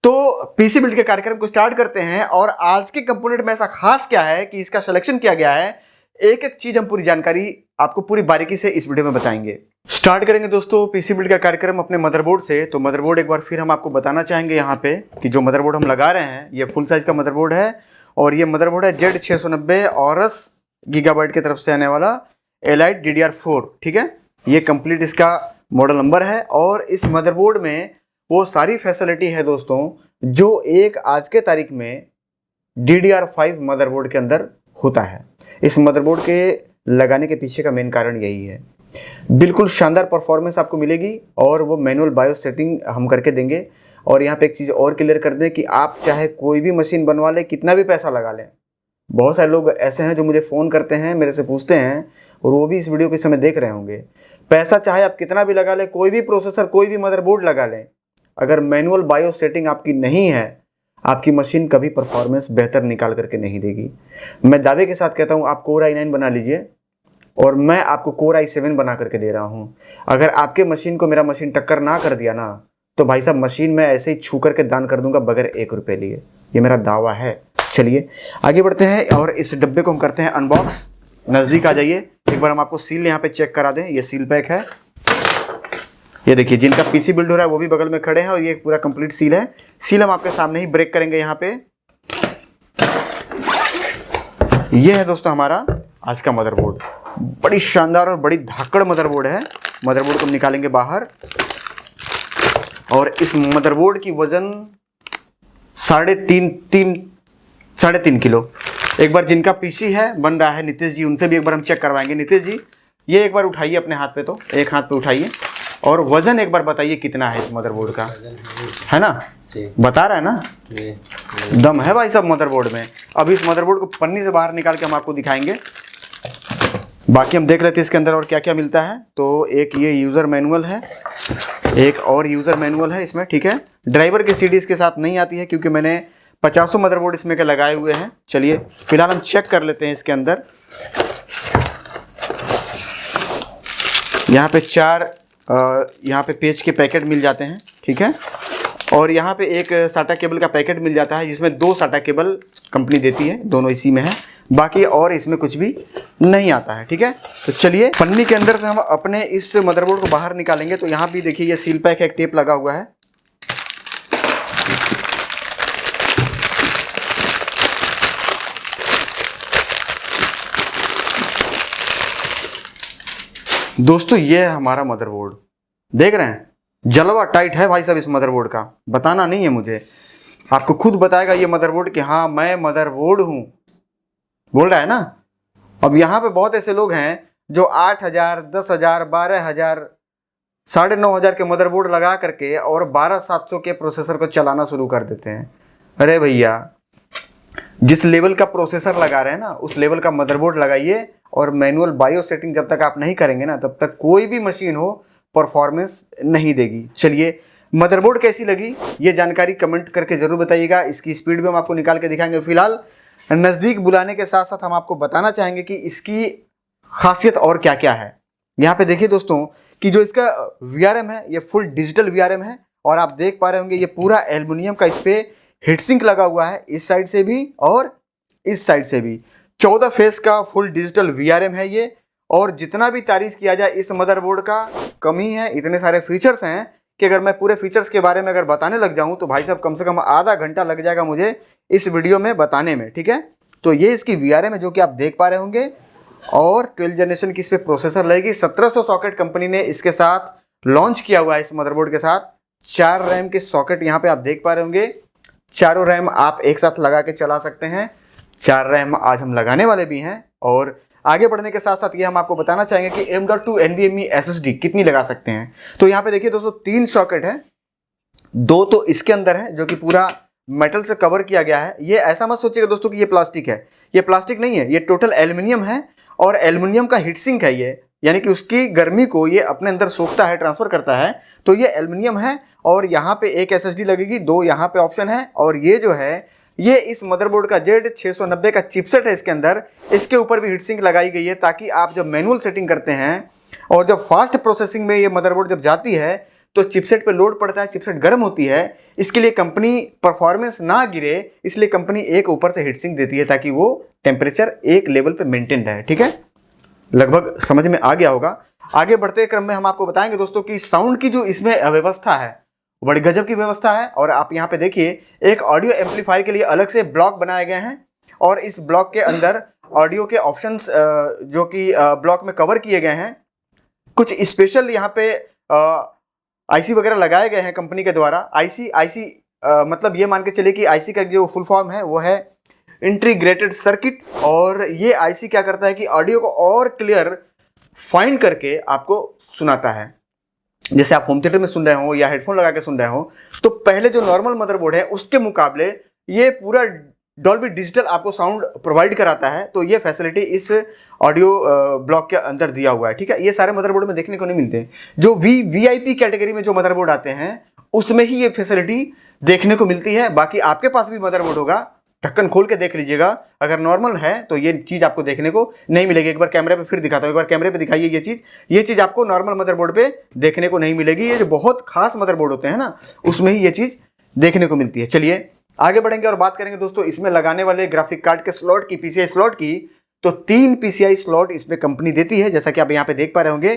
तो पीसी बिल्ड के कार्यक्रम को स्टार्ट करते हैं। और आज के कंपोनेंट में ऐसा खास क्या है कि इसका सिलेक्शन किया गया है, एक एक चीज हम पूरी जानकारी आपको पूरी बारीकी से इस वीडियो में बताएंगे। स्टार्ट करेंगे दोस्तों पीसी बिल्ड का कार्यक्रम अपने मदरबोर्ड से। तो मदरबोर्ड एक बार फिर हम आपको बताना चाहेंगे यहाँ पे कि जो मदरबोर्ड हम लगा रहे हैं ये फुल साइज का मदरबोर्ड है और ये मदरबोर्ड है Z690 ऑरस गीगाबाइट की तरफ से आने वाला एलाइट DDR4, ठीक है। ये कंप्लीट इसका मॉडल नंबर है और इस मदरबोर्ड में वो सारी फैसिलिटी है दोस्तों जो एक आज के तारीख में DDR5 मदरबोर्ड के अंदर होता है। इस मदरबोर्ड के लगाने के पीछे का मेन कारण यही है। बिल्कुल शानदार परफॉर्मेंस आपको मिलेगी और वो मैनुअल बायोस सेटिंग हम करके देंगे। और यहाँ पे एक चीज़ और क्लियर कर दें कि आप चाहे कोई भी मशीन बनवा लें, कितना भी पैसा लगा लें। बहुत सारे लोग ऐसे हैं जो मुझे फ़ोन करते हैं, मेरे से पूछते हैं, और वो भी इस वीडियो के समय देख रहे होंगे। पैसा चाहे आप कितना भी लगा लें, कोई भी प्रोसेसर कोई भी मदरबोर्ड लगा लें, अगर मैनुअल बायोस सेटिंग आपकी नहीं है, आपकी मशीन कभी परफॉर्मेंस बेहतर निकाल करके नहीं देगी। मैं दावे के साथ कहता हूँ आप Core i9 बना लीजिए और मैं आपको Core i7 बना करके दे रहा हूँ। अगर आपके मशीन को मेरा मशीन टक्कर ना कर दिया ना, तो भाई साहब मशीन मैं ऐसे ही छू करके दान कर दूंगा बगैर 1 रुपये लिए, ये मेरा दावा है। चलिए आगे बढ़ते हैं और इस डब्बे को हम करते हैं अनबॉक्स। नज़दीक आ जाइए, एक बार हम आपको सील यहाँ पे चेक करा दें। ये सील पैक है, ये देखिए, जिनका पीसी बिल्ड हो रहा है वो भी बगल में खड़े हैं और ये पूरा कंप्लीट सील है। सील हम आपके सामने ही ब्रेक करेंगे यहाँ पे। ये है दोस्तों हमारा आज का मदरबोर्ड, बड़ी शानदार और बड़ी धाकड़ मदरबोर्ड है। मदरबोर्ड को हम निकालेंगे बाहर और इस मदरबोर्ड की वजन 3.5 किलो। एक बार जिनका पीसी है बन रहा है नीतीश जी, उनसे भी एक बार हम चेक करवाएंगे। नीतीश जी ये एक बार उठाइए अपने हाथ पे, तो एक हाथ पे उठाइए और वजन एक बार बताइए कितना है इस मदरबोर्ड का, है ना? बता रहा है ना? दम है भाई साहब मदरबोर्ड में। अब इस मदरबोर्ड को पन्नी से बाहर निकाल के हम आपको दिखाएंगे। बाकी हम देख लेते हैं इसके अंदर और क्या क्या मिलता है। तो एक ये यूज़र मैनुअल है, एक और यूज़र मैनुअल है इसमें, ठीक है। ड्राइवर की सीडी इसके साथ नहीं आती है क्योंकि मैंने 50 मदरबोर्ड इसमें के लगाए हुए हैं। चलिए फिलहाल हम चेक कर लेते हैं इसके अंदर। यहाँ पे 4 यहाँ पे पेज के पैकेट मिल जाते हैं, ठीक है। और यहाँ पे एक साटा केबल का पैकेट मिल जाता है जिसमें 2 साटा केबल कंपनी देती है, दोनों इसी में है। बाकी और इसमें कुछ भी नहीं आता है, ठीक है। तो चलिए पन्नी के अंदर से हम अपने इस मदरबोर्ड को बाहर निकालेंगे। तो यहाँ भी देखिए ये सील पैक एक टेप लगा हुआ है। दोस्तों ये है हमारा मदरबोर्ड, देख रहे हैं, जलवा टाइट है भाई साहब इस मदरबोर्ड का। बताना नहीं है मुझे, आपको खुद बताएगा ये मदरबोर्ड कि हाँ मैं मदरबोर्ड हूँ, बोल रहा है ना। अब यहाँ पे बहुत ऐसे लोग हैं जो 8,000, 10,000, 12,000 9,500 के मदरबोर्ड लगा करके और 12,700 के प्रोसेसर को चलाना शुरू कर देते हैं। अरे भैया, जिस लेवल का प्रोसेसर लगा रहे हैं ना, उस लेवल का मदरबोर्ड लगाइए, और मैनुअल बायो सेटिंग जब तक आप नहीं करेंगे ना, तब तक कोई भी मशीन हो परफॉर्मेंस नहीं देगी। चलिए, मदरबोर्ड कैसी लगी ये जानकारी कमेंट करके ज़रूर बताइएगा। इसकी स्पीड भी हम आपको निकाल के दिखाएंगे। फिलहाल नज़दीक बुलाने के साथ साथ हम आपको बताना चाहेंगे कि इसकी खासियत और क्या क्या है। यहाँ पे देखिए दोस्तों कि जो इसका VRM है ये फुल डिजिटल VRM है, और आप देख पा रहे होंगे ये पूरा एल्युमिनियम का इस पर हीट सिंक लगा हुआ है, इस साइड से भी और इस साइड से भी। 14 फेस का फुल डिजिटल VRM है ये। और जितना भी तारीफ किया जाए इस मदरबोर्ड का कम ही है। इतने सारे फीचर्स हैं कि अगर मैं पूरे फीचर्स के बारे में अगर बताने लग जाऊं तो भाई साहब कम से कम आधा घंटा लग जाएगा मुझे इस वीडियो में बताने में, ठीक है। तो ये इसकी VRM है जो कि आप देख पा रहे होंगे, और 12 जनरेशन की इस पर प्रोसेसर लगेगी। 1700 सॉकेट कंपनी ने इसके साथ लॉन्च किया हुआ है। इस मदरबोर्ड के साथ 4 रैम के सॉकेट यहाँ पे आप देख पा रहे होंगे। चारों रैम आप एक साथ लगा के चला सकते हैं। 4 रैम आज हम लगाने वाले भी हैं। और आगे बढ़ने के साथ साथ ये हम आपको बताना चाहेंगे कि M.2 NVMe SSD कितनी लगा सकते हैं। तो यहाँ पे देखिए दोस्तों 3 सॉकेट है, 2 तो इसके अंदर है जो कि पूरा मेटल से कवर किया गया है। ये ऐसा मत सोचिएगा दोस्तों कि ये प्लास्टिक है, ये प्लास्टिक नहीं है, ये टोटल एल्युमिनियम है, और एल्युमिनियम का हीट सिंक है ये, यानी कि उसकी गर्मी को ये अपने अंदर सोखता है, ट्रांसफर करता है। तो ये एल्युमिनियम है, और यहाँ पे एक SSD लगेगी, 2 यहाँ पे ऑप्शन है। और ये जो है ये इस मदरबोर्ड का Z690 का चिपसेट है इसके अंदर। इसके ऊपर भी हीट सिंक लगाई गई है ताकि आप जब मैनुअल सेटिंग करते हैं और जब फास्ट प्रोसेसिंग में ये मदरबोर्ड जब जाती है तो चिपसेट पे लोड पड़ता है, चिपसेट गर्म होती है। इसके लिए कंपनी परफॉर्मेंस ना गिरे, इसलिए कंपनी एक ऊपर से हीट सिंक देती है ताकि वो टेम्परेचर एक लेवल पे मेंटेन रहे, ठीक है। लगभग समझ में आ गया होगा। आगे बढ़ते क्रम में हम आपको बताएंगे दोस्तों कि साउंड की जो इसमें व्यवस्था है बड़ी गजब की व्यवस्था है। और आप यहाँ पे देखिए एक ऑडियो एम्पलीफायर के लिए अलग से ब्लॉक बनाए गए हैं, और इस ब्लॉक के अंदर ऑडियो के ऑप्शंस जो कि ब्लॉक में कवर किए गए हैं। कुछ स्पेशल यहाँ पे IC वगैरह लगाए गए हैं कंपनी के द्वारा। IC मतलब ये मान के चलिए कि IC का जो फुल फॉर्म है वो है इंटीग्रेटेड सर्किट। और ये IC क्या करता है कि ऑडियो को और क्लियर फाइंड करके आपको सुनाता है। जैसे आप होम थिएटर में सुन रहे हो या हेडफोन लगा के सुन रहे हो, तो पहले जो नॉर्मल मदरबोर्ड है उसके मुकाबले ये पूरा डॉल्बी डिजिटल आपको साउंड प्रोवाइड कराता है। तो ये फैसिलिटी इस ऑडियो ब्लॉक के अंदर दिया हुआ है, ठीक है। ये सारे मदरबोर्ड में देखने को नहीं मिलते। जो VIP कैटेगरी में जो मदरबोर्ड आते हैं उसमें ही ये फैसिलिटी देखने को मिलती है। बाकी आपके पास भी मदरबोर्ड होगा, ढक्कन खोल के देख लीजिएगा। अगर नॉर्मल है तो ये चीज़ आपको देखने को नहीं मिलेगी। एक बार कैमरे पे फिर दिखाता हूँ, एक बार कैमरे पे दिखाइए। ये चीज़ आपको नॉर्मल मदरबोर्ड पे देखने को नहीं मिलेगी। ये जो बहुत खास मदरबोर्ड होते हैं ना, उसमें ही ये चीज़ देखने को मिलती है। चलिए आगे बढ़ेंगे और बात करेंगे दोस्तों इसमें लगाने वाले ग्राफिक कार्ड के स्लॉट की, PCI स्लॉट की। तो 3 PCI स्लॉट इसमें कंपनी देती है, जैसा कि आप यहाँ पे देख पा रहे होंगे।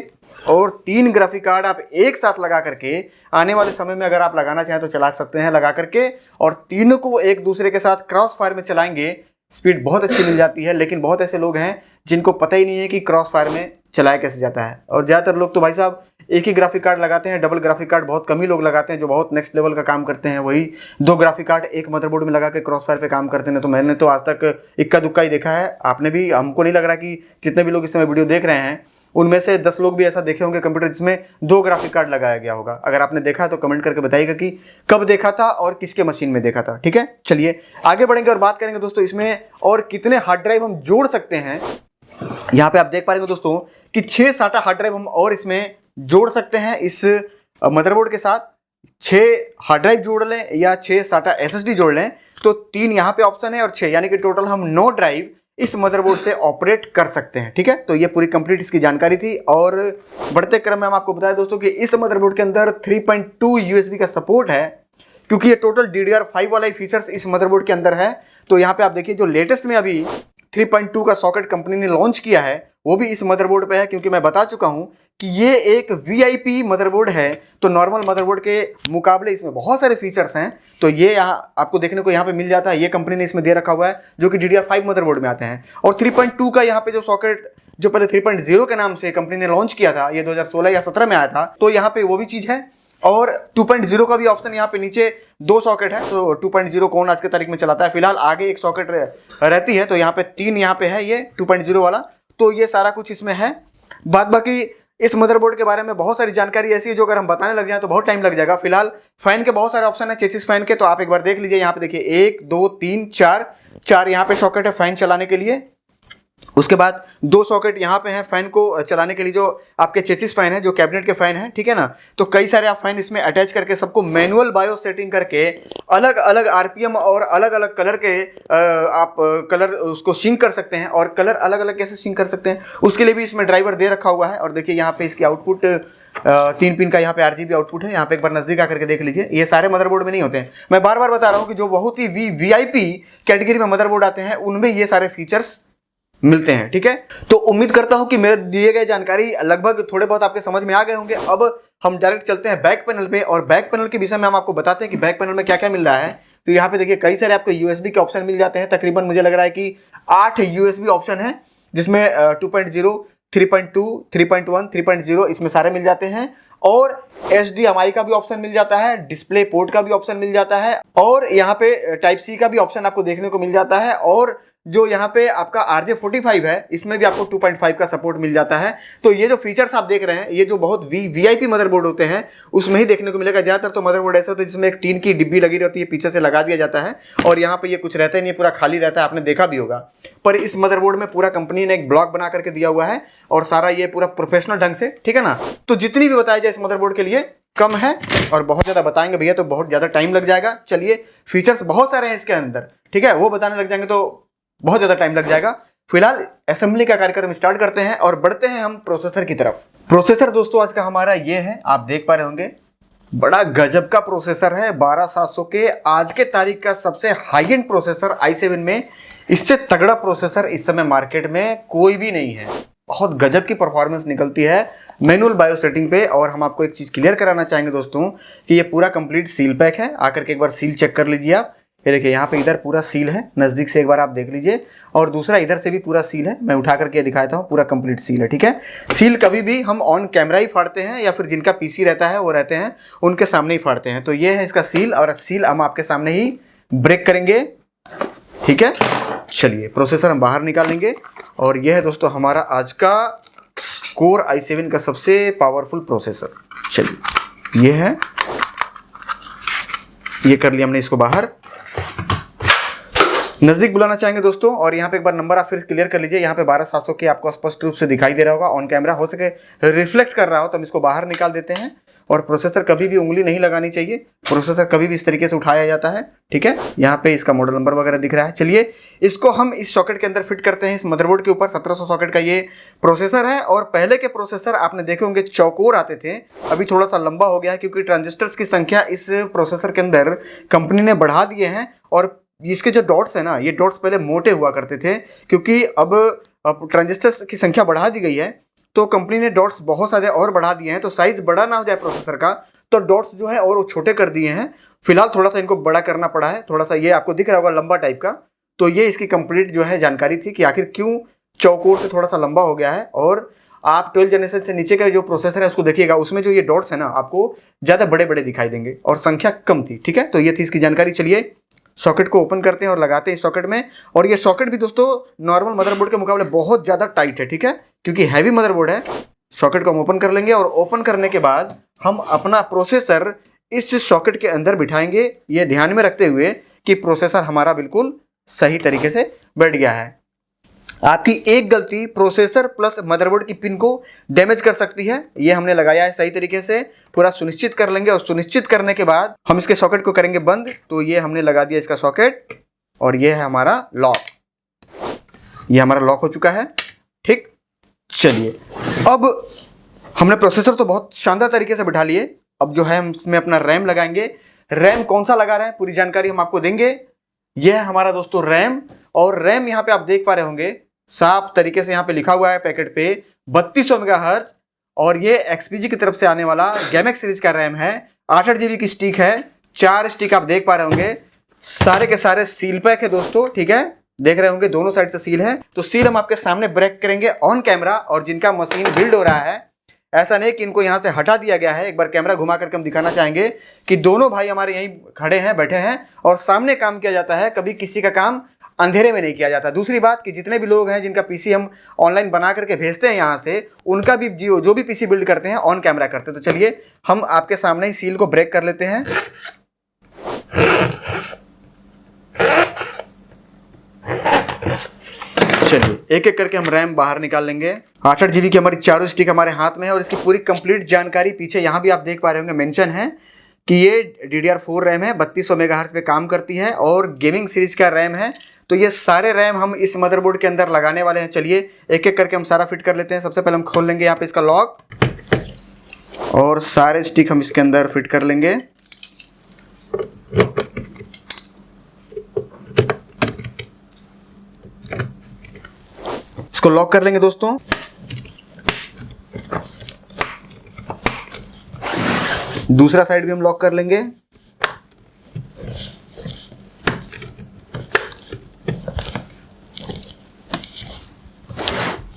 और 3 ग्राफिक कार्ड आप एक साथ लगा करके आने वाले समय में अगर आप लगाना चाहें तो चला सकते हैं लगा करके। और तीनों को एक दूसरे के साथ क्रॉस फायर में चलाएंगे, स्पीड बहुत अच्छी मिल जाती है। लेकिन बहुत ऐसे लोग हैं जिनको पता ही नहीं है कि क्रॉस फायर में चलाया कैसे जाता है। और ज़्यादातर लोग तो भाई साहब एक ही ग्राफिक कार्ड लगाते हैं, डबल ग्राफिक कार्ड बहुत कम ही लोग लगाते हैं। जो बहुत नेक्स्ट लेवल का काम करते हैं वही 2 ग्राफिक कार्ड एक मदरबोर्ड में लगा के क्रॉस फायर पे काम करते हैं। तो मैंने तो आज तक इक्का दुक्का ही देखा है, आपने भी। हमको नहीं लग रहा कि जितने भी लोग इस समय वीडियो देख रहे हैं उनमें से 10 लोग भी ऐसा देखे होंगे कंप्यूटर जिसमें 2 ग्राफिक कार्ड लगाया गया होगा। अगर आपने देखा तो कमेंट करके बताइएगा कि कब देखा था और किसके मशीन में देखा था, ठीक है। चलिए आगे बढ़ेंगे और बात करेंगे दोस्तों इसमें और कितने हार्ड ड्राइव हम जोड़ सकते हैं। यहाँ पे आप देख पा रहे हैं दोस्तों कि 6 SATA हार्ड ड्राइव हम और इसमें जोड़ सकते हैं। इस मदरबोर्ड के साथ 6 हार्ड ड्राइव जोड़ लें या 6 SATA SSD जोड़ लें तो 3 यहाँ पे ऑप्शन है और 6, यानी कि टोटल हम 9 ड्राइव इस मदरबोर्ड से ऑपरेट कर सकते हैं, ठीक है। तो ये पूरी कंप्लीट इसकी जानकारी थी। और बढ़ते क्रम में हम आपको बताया दोस्तों कि इस मदरबोर्ड के अंदर 3.2 USB का सपोर्ट है, क्योंकि ये टोटल DDR5 वाला ही फीचर्स इस मदरबोर्ड के अंदर है। तो यहाँ पे आप देखिए जो लेटेस्ट में अभी 3.2 का सॉकेट कंपनी ने लॉन्च किया है वो भी इस मदरबोर्ड पे है, क्योंकि मैं बता चुका हूं कि ये एक VIP मदरबोर्ड है। तो नॉर्मल मदरबोर्ड के मुकाबले इसमें बहुत सारे फीचर्स हैं। तो ये यहाँ आपको देखने को यहाँ पे मिल जाता है। ये कंपनी ने इसमें दे रखा हुआ है जो कि DDR5 मदरबोर्ड में आते हैं। और 3.2 का यहाँ पे जो सॉकेट जो पहले 3.0 के नाम से कंपनी ने लॉन्च किया था, ये 2016 या 17 में आया था, तो यहाँ पे वो भी चीज़ है। और 2.0 का भी ऑप्शन यहाँ पे नीचे 2 सॉकेट है। तो 2.0 कौन आज के तारीख में चलाता है, फिलहाल आगे एक सॉकेट रहती है। तो यहाँ पे 3 यहाँ पे है ये 2.0 वाला। तो ये सारा कुछ इसमें है। बाद बाकी इस मदरबोर्ड के बारे में बहुत सारी जानकारी ऐसी है जो अगर हम बताने लग जाए तो बहुत टाइम लग जाएगा। फिलहाल फैन के बहुत सारे ऑप्शन है चेसिस फैन के, तो आप एक बार देख लीजिए। यहाँ पे देखिए 1 2 3 4 यहाँ पे सॉकेट है फैन चलाने के लिए। उसके बाद 2 सॉकेट यहाँ पे हैं फैन को चलाने के लिए, जो आपके चेसिस फैन है, जो कैबिनेट के फैन है, ठीक है ना। तो कई सारे आप फैन इसमें अटैच करके सबको मैनुअल बायो सेटिंग करके अलग अलग आरपीएम और अलग अलग कलर के आप कलर उसको सिंक कर सकते हैं। और कलर अलग अलग कैसे सिंक कर सकते हैं उसके लिए भी इसमें ड्राइवर दे रखा हुआ है। और देखिए यहाँ पे इसकी आउटपुट 3 पिन का यहाँ पे RGB आउटपुट है। यहाँ पे एक बार नजदीक आकर के देख लीजिए। ये सारे मदरबोर्ड में नहीं होते हैं, मैं बार बार बता रहा हूँ कि जो बहुत ही VIP कैटेगरी में मदरबोर्ड आते हैं उनमें ये सारे फीचर्स मिलते हैं, ठीक है। तो उम्मीद करता हूं कि मेरे दिए गए जानकारी लगभग थोड़े बहुत आपके समझ में आ गए होंगे। अब हम डायरेक्ट चलते हैं बैक पैनल पे, और बैक पैनल के विषय में हम आपको बताते हैं कि बैक पैनल में क्या क्या मिल रहा है। तो यहाँ पे देखिए कई सारे आपको USB के ऑप्शन मिल जाते हैं। तकरीबन मुझे लग रहा है कि 8 USB ऑप्शन है, जिसमें 2.0, 3.2, 3.1, 3.0 इसमें सारे मिल जाते हैं। और HDMI का भी ऑप्शन मिल जाता है, डिस्प्ले पोर्ट का भी ऑप्शन मिल जाता है, और यहाँ पे Type-C का भी ऑप्शन आपको देखने को मिल जाता है। और जो यहाँ पे आपका RJ45 है इसमें भी आपको 2.5 का सपोर्ट मिल जाता है। तो ये जो फीचर्स आप देख रहे हैं ये जो बहुत VIP मदरबोर्ड होते हैं उसमें ही देखने को मिलेगा। ज़्यादातर तो मदरबोर्ड ऐसे होते हैं जिसमें एक टीन की डिब्बी लगी रहती है, पीछे से लगा दिया जाता है, और यहाँ पे ये कुछ रहता ही नहीं, पूरा खाली रहता है, आपने देखा भी होगा। पर इस मदरबोर्ड में पूरा कंपनी ने एक ब्लॉक बना करके दिया हुआ है, और सारा ये पूरा प्रोफेशनल ढंग से, ठीक है ना। तो जितनी भी बताया जाए इस मदरबोर्ड के लिए कम है, और बहुत ज़्यादा बताएंगे भैया तो बहुत ज़्यादा टाइम लग जाएगा। चलिए, फीचर्स बहुत सारे हैं इसके अंदर, ठीक है, वो बताने लग जाएंगे तो बहुत ज़्यादा टाइम लग जाएगा। फिलहाल असेंबली का कार्यक्रम स्टार्ट करते हैं और बढ़ते हैं हम प्रोसेसर की तरफ। प्रोसेसर दोस्तों आज का हमारा ये है, आप देख पा रहे होंगे, बड़ा गजब का प्रोसेसर है। 12700 के आज के तारीख का सबसे हाई एंड प्रोसेसर i7 में। इससे तगड़ा प्रोसेसर इस समय मार्केट में कोई भी नहीं है। बहुत गजब की परफॉर्मेंस निकलती है मैनुअल बायो सेटिंग पे। और हम आपको एक चीज़ क्लियर कराना चाहेंगे दोस्तों कि ये पूरा कंप्लीट सील पैक है। आकर के एक बार सील चेक कर लीजिए आप। ये देखिए यहाँ पे इधर पूरा सील है, नज़दीक से एक बार आप देख लीजिए, और दूसरा इधर से भी पूरा सील है। मैं उठा करके दिखाता हूँ, पूरा कंप्लीट सील है, ठीक है। सील कभी भी हम ऑन कैमरा ही फाड़ते हैं, या फिर जिनका PC रहता है वो रहते हैं उनके सामने ही फाड़ते हैं। तो ये है इसका सील, और सील हम आपके सामने ही ब्रेक करेंगे, ठीक है। चलिए, प्रोसेसर हम बाहर निकाल लेंगे, और यह है दोस्तों हमारा आज का कोर i7 का सबसे पावरफुल प्रोसेसर। चलिए, ये है, ये कर लिया हमने इसको बाहर। नज़दीक बुलाना चाहेंगे दोस्तों, और यहाँ पे एक बार नंबर आप फिर क्लियर कर लीजिए। यहाँ पे 12700 के आपको स्पष्ट रूप से दिखाई दे रहा होगा ऑन कैमरा, हो सके रिफ्लेक्ट कर रहा हो तो हम इसको बाहर निकाल देते हैं। और प्रोसेसर कभी भी उंगली नहीं लगानी चाहिए, प्रोसेसर कभी भी इस तरीके से उठाया जाता है, ठीक है। यहाँ पे इसका मॉडल नंबर वगैरह दिख रहा है। चलिए, इसको हम इस सॉकेट के अंदर फिट करते हैं, इस मदरबोर्ड के ऊपर। 1700 सॉकेट का ये प्रोसेसर है। और पहले के प्रोसेसर आपने देखे होंगे चौकोर आते थे, अभी थोड़ा सा लंबा हो गया है क्योंकि ट्रांजिस्टर्स की संख्या इस प्रोसेसर के अंदर कंपनी ने बढ़ा दिए हैं। और इसके जो डॉट्स हैं ना, ये डॉट्स पहले मोटे हुआ करते थे, क्योंकि अब ट्रांजिस्टर्स की संख्या बढ़ा दी गई है तो कंपनी ने डॉट्स बहुत सारे और बढ़ा दिए हैं। तो साइज़ बड़ा ना हो जाए प्रोसेसर का, तो डॉट्स जो है और वो छोटे कर दिए हैं। फिलहाल थोड़ा सा इनको बड़ा करना पड़ा है, थोड़ा सा ये आपको दिख रहा होगा लंबा टाइप का। तो ये इसकी कंप्लीट जो है जानकारी थी कि आखिर क्यों चौकोर से थोड़ा सा लंबा हो गया है। और आप 12 जनरेशन से नीचे का जो प्रोसेसर है उसको देखिएगा, उसमें जो ये डॉट्स है ना आपको ज़्यादा बड़े बड़े दिखाई देंगे, और संख्या कम थी, ठीक है। तो ये थी इसकी जानकारी। चलिए, सॉकेट को ओपन करते हैं और लगाते हैं इस सॉकेट में। और ये सॉकेट भी दोस्तों नॉर्मल मदरबोर्ड के मुकाबले बहुत ज़्यादा टाइट है, ठीक है, क्योंकि हैवी मदरबोर्ड है। सॉकेट को हम ओपन कर लेंगे, और ओपन करने के बाद हम अपना प्रोसेसर इस सॉकेट के अंदर बिठाएंगे, ये ध्यान में रखते हुए कि प्रोसेसर हमारा बिल्कुल सही तरीके से बैठ गया है। आपकी एक गलती प्रोसेसर प्लस मदरबोर्ड की पिन को डैमेज कर सकती है। ये हमने लगाया है सही तरीके से, पूरा सुनिश्चित कर लेंगे, और सुनिश्चित करने के बाद हम इसके सॉकेट को करेंगे बंद। तो ये हमने लगा दिया इसका सॉकेट, और ये है हमारा लॉक। ये हमारा लॉक हो चुका है, ठीक। चलिए, अब हमने प्रोसेसर तो बहुत शानदार तरीके से बिठा लिए। अब जो है हम इसमें अपना रैम लगाएंगे। रैम कौन सा लगा रहे हैं पूरी जानकारी हम आपको देंगे। यह है हमारा दोस्तों रैम, और रैम यहाँ पे आप देख पा रहे होंगे साफ तरीके से यहाँ पे लिखा हुआ है पैकेट पे 3200 मेगाहर्ट्ज, और ये XPG की तरफ से आने वाला गैमेक्स सीरीज का रैम है। 8 GB की स्टिक है, 4 स्टिक आप देख पा रहे होंगे। सारे के सारे सील पैक है दोस्तों, ठीक है, देख रहे होंगे दोनों साइड से सील है। तो सील हम आपके सामने ब्रेक करेंगे ऑन कैमरा, और जिनका मशीन बिल्ड हो रहा है, ऐसा नहीं कि इनको यहाँ से हटा दिया गया है। एक बार कैमरा घुमा करके हम दिखाना चाहेंगे कि दोनों भाई हमारे यहीं खड़े हैं, बैठे हैं, और सामने काम किया जाता है। कभी किसी का काम अंधेरे में नहीं किया जाता। दूसरी बात कि जितने भी लोग हैं जिनका पीसी हम ऑनलाइन बना करके भेजते हैं यहाँ से, उनका भी जो भी पीसी बिल्ड करते हैं ऑन कैमरा करते हैं। तो चलिए हम आपके सामने ही सील को ब्रेक कर लेते हैं। चलिए एक एक करके हम रैम बाहर निकाल लेंगे। 8 GB की हमारी चारों स्टिक हमारे हाथ में है और इसकी पूरी कंप्लीट जानकारी पीछे यहाँ भी आप देख पा रहे होंगे मेंशन है कि ये DDR4 रैम है, 3200 मेगाहर्ट्ज पे काम करती है और गेमिंग सीरीज का रैम है। तो ये सारे रैम हम इस मदरबोर्ड के अंदर लगाने वाले हैं। चलिए एक एक करके हम सारा फिट कर लेते हैं। सबसे पहले हम खोल लेंगे यहाँ पे इसका लॉक और सारे स्टिक हम इसके अंदर फिट कर लेंगे। इसको लॉक कर लेंगे दोस्तों। दूसरा साइड भी हम लॉक कर लेंगे।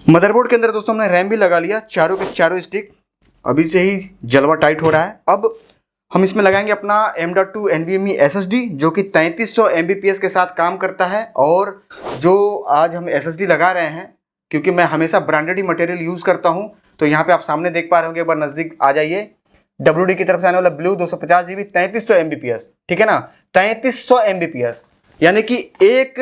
मदरबोर्ड के अंदर दोस्तों हमने रैम भी लगा लिया, चारों के चारों स्टिक अभी से ही जलवा टाइट हो रहा है। अब हम इसमें लगाएंगे अपना M.2 NVMe SSD जो कि 3300 Mbps के साथ काम करता है। और जो आज हम SSD लगा रहे हैं, क्योंकि मैं हमेशा ब्रांडेड ही मटेरियल यूज़ करता हूं, तो यहाँ पे आप सामने देख पा रहे होंगे, एक बार नज़दीक आ जाइए। WD की तरफ से आने वाला ब्लू 250 GB 3300 Mbps, ठीक है ना, 3300 Mbps, यानी कि एक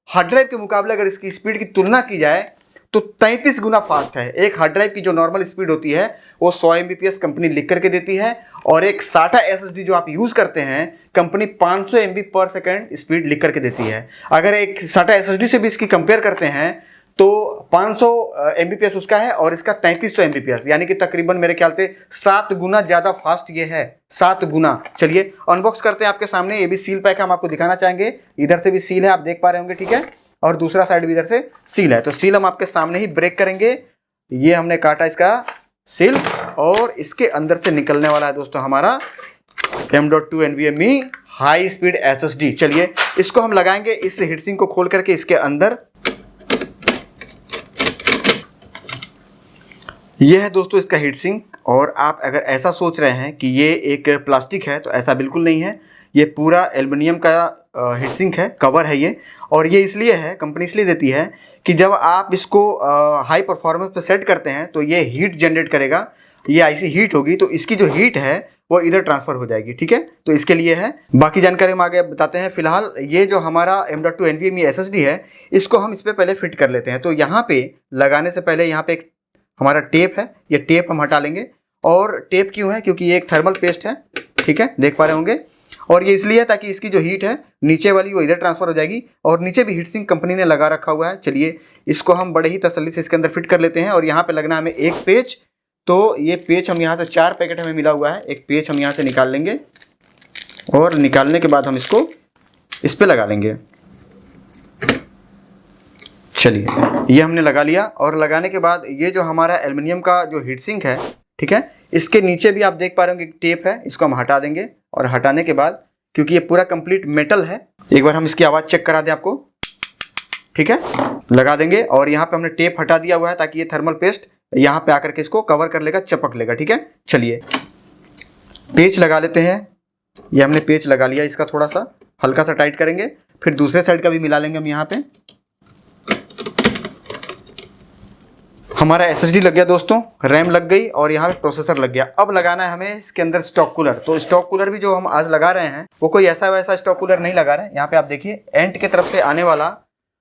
हार्ड ड्राइव के मुकाबले अगर इसकी स्पीड की तुलना की जाए तो 33 गुना फास्ट है। एक हार्ड ड्राइव की जो नॉर्मल स्पीड होती है वो 100 Mbps कंपनी लिख करके देती है, और एक SATA SSD जो आप यूज़ करते हैं कंपनी 500 MB/s स्पीड लिख करके देती है। अगर एक SATA SSD से भी इसकी कंपेयर करते हैं तो 500 Mbps उसका है और इसका 3300 Mbps, यानी कि तकरीबन मेरे ख्याल से 7 गुना ज़्यादा फास्ट ये है, 7 गुना। चलिए अनबॉक्स करते हैं आपके सामने। ये भी सील पैक हम आपको दिखाना चाहेंगे। इधर से भी सील है, आप देख पा रहे होंगे, ठीक है, और दूसरा साइड भी इधर से सील है। तो सील हम आपके सामने ही ब्रेक करेंगे। ये हमने काटा इसका सील और इसके अंदर से निकलने वाला है दोस्तों हमारा M.2 NVMe high speed SSD। चलिए इसको हम लगाएंगे इस हीटसिंक को खोल करके इसके अंदर। यह है दोस्तों इसका हीट सिंक। और आप अगर ऐसा सोच रहे हैं कि ये एक प्लास्टिक है, तो ऐसा बिल्कुल नहीं है। ये पूरा एल्युमिनियम का हीट सिंक है, कवर है ये। और ये इसलिए है, कंपनी इसलिए देती है कि जब आप इसको हाई परफॉर्मेंस पे सेट करते हैं तो ये हीट जनरेट करेगा, ये ऐसी हीट होगी तो इसकी जो हीट है वो इधर ट्रांसफ़र हो जाएगी, ठीक है। तो इसके लिए है। बाकी जानकारी हम आगे बताते हैं। फिलहाल ये जो हमारा M.2 NVMe SSD है, इसको हम इस पर पहले फिट कर लेते हैं। तो यहाँ पे लगाने से पहले यहाँ पे एक हमारा टेप है, ये टेप हम हटा लेंगे। और टेप क्यों है? क्योंकि ये एक थर्मल पेस्ट है, ठीक है, देख पा रहे होंगे। और ये इसलिए है ताकि इसकी जो हीट है नीचे वाली वो इधर ट्रांसफ़र हो जाएगी। और नीचे भी हीट सिंक कंपनी ने लगा रखा हुआ है। चलिए इसको हम बड़े ही तसल्ली से इसके अंदर फिट कर लेते हैं। और यहाँ पे लगना हमें एक पेच। तो ये पेच हम यहाँ से 4 पैकेट हमें मिला हुआ है, एक पेच हम यहाँ से निकाल लेंगे और निकालने के बाद हम इसको इस पर लगा लेंगे। चलिए ये हमने लगा लिया। और लगाने के बाद ये जो हमारा एल्युमिनियम का जो हीट सिंक है, ठीक है, इसके नीचे भी आप देख पा रहे होंगे टेप है, इसको हम हटा देंगे। और हटाने के बाद, क्योंकि ये पूरा कंप्लीट मेटल है, एक बार हम इसकी आवाज़ चेक करा दें आपको, ठीक है, लगा देंगे। और यहाँ पे हमने टेप हटा दिया हुआ है ताकि ये थर्मल पेस्ट यहाँ पे आकर के इसको कवर कर लेगा, चपक लेगा, ठीक है। चलिए पेच लगा लेते हैं। ये हमने पेच लगा लिया, इसका थोड़ा सा हल्का सा टाइट करेंगे, फिर दूसरे साइड का भी मिला लेंगे हम यहाँ पे। हमारा SSD लग गया दोस्तों, रैम लग गई और यहाँ पे प्रोसेसर लग गया। अब लगाना है हमें इसके अंदर स्टॉक कूलर। तो स्टॉक कूलर भी जो हम आज लगा रहे हैं वो कोई ऐसा वैसा स्टॉक कूलर नहीं लगा रहे हैं। यहाँ पे आप देखिए एंट की तरफ से आने वाला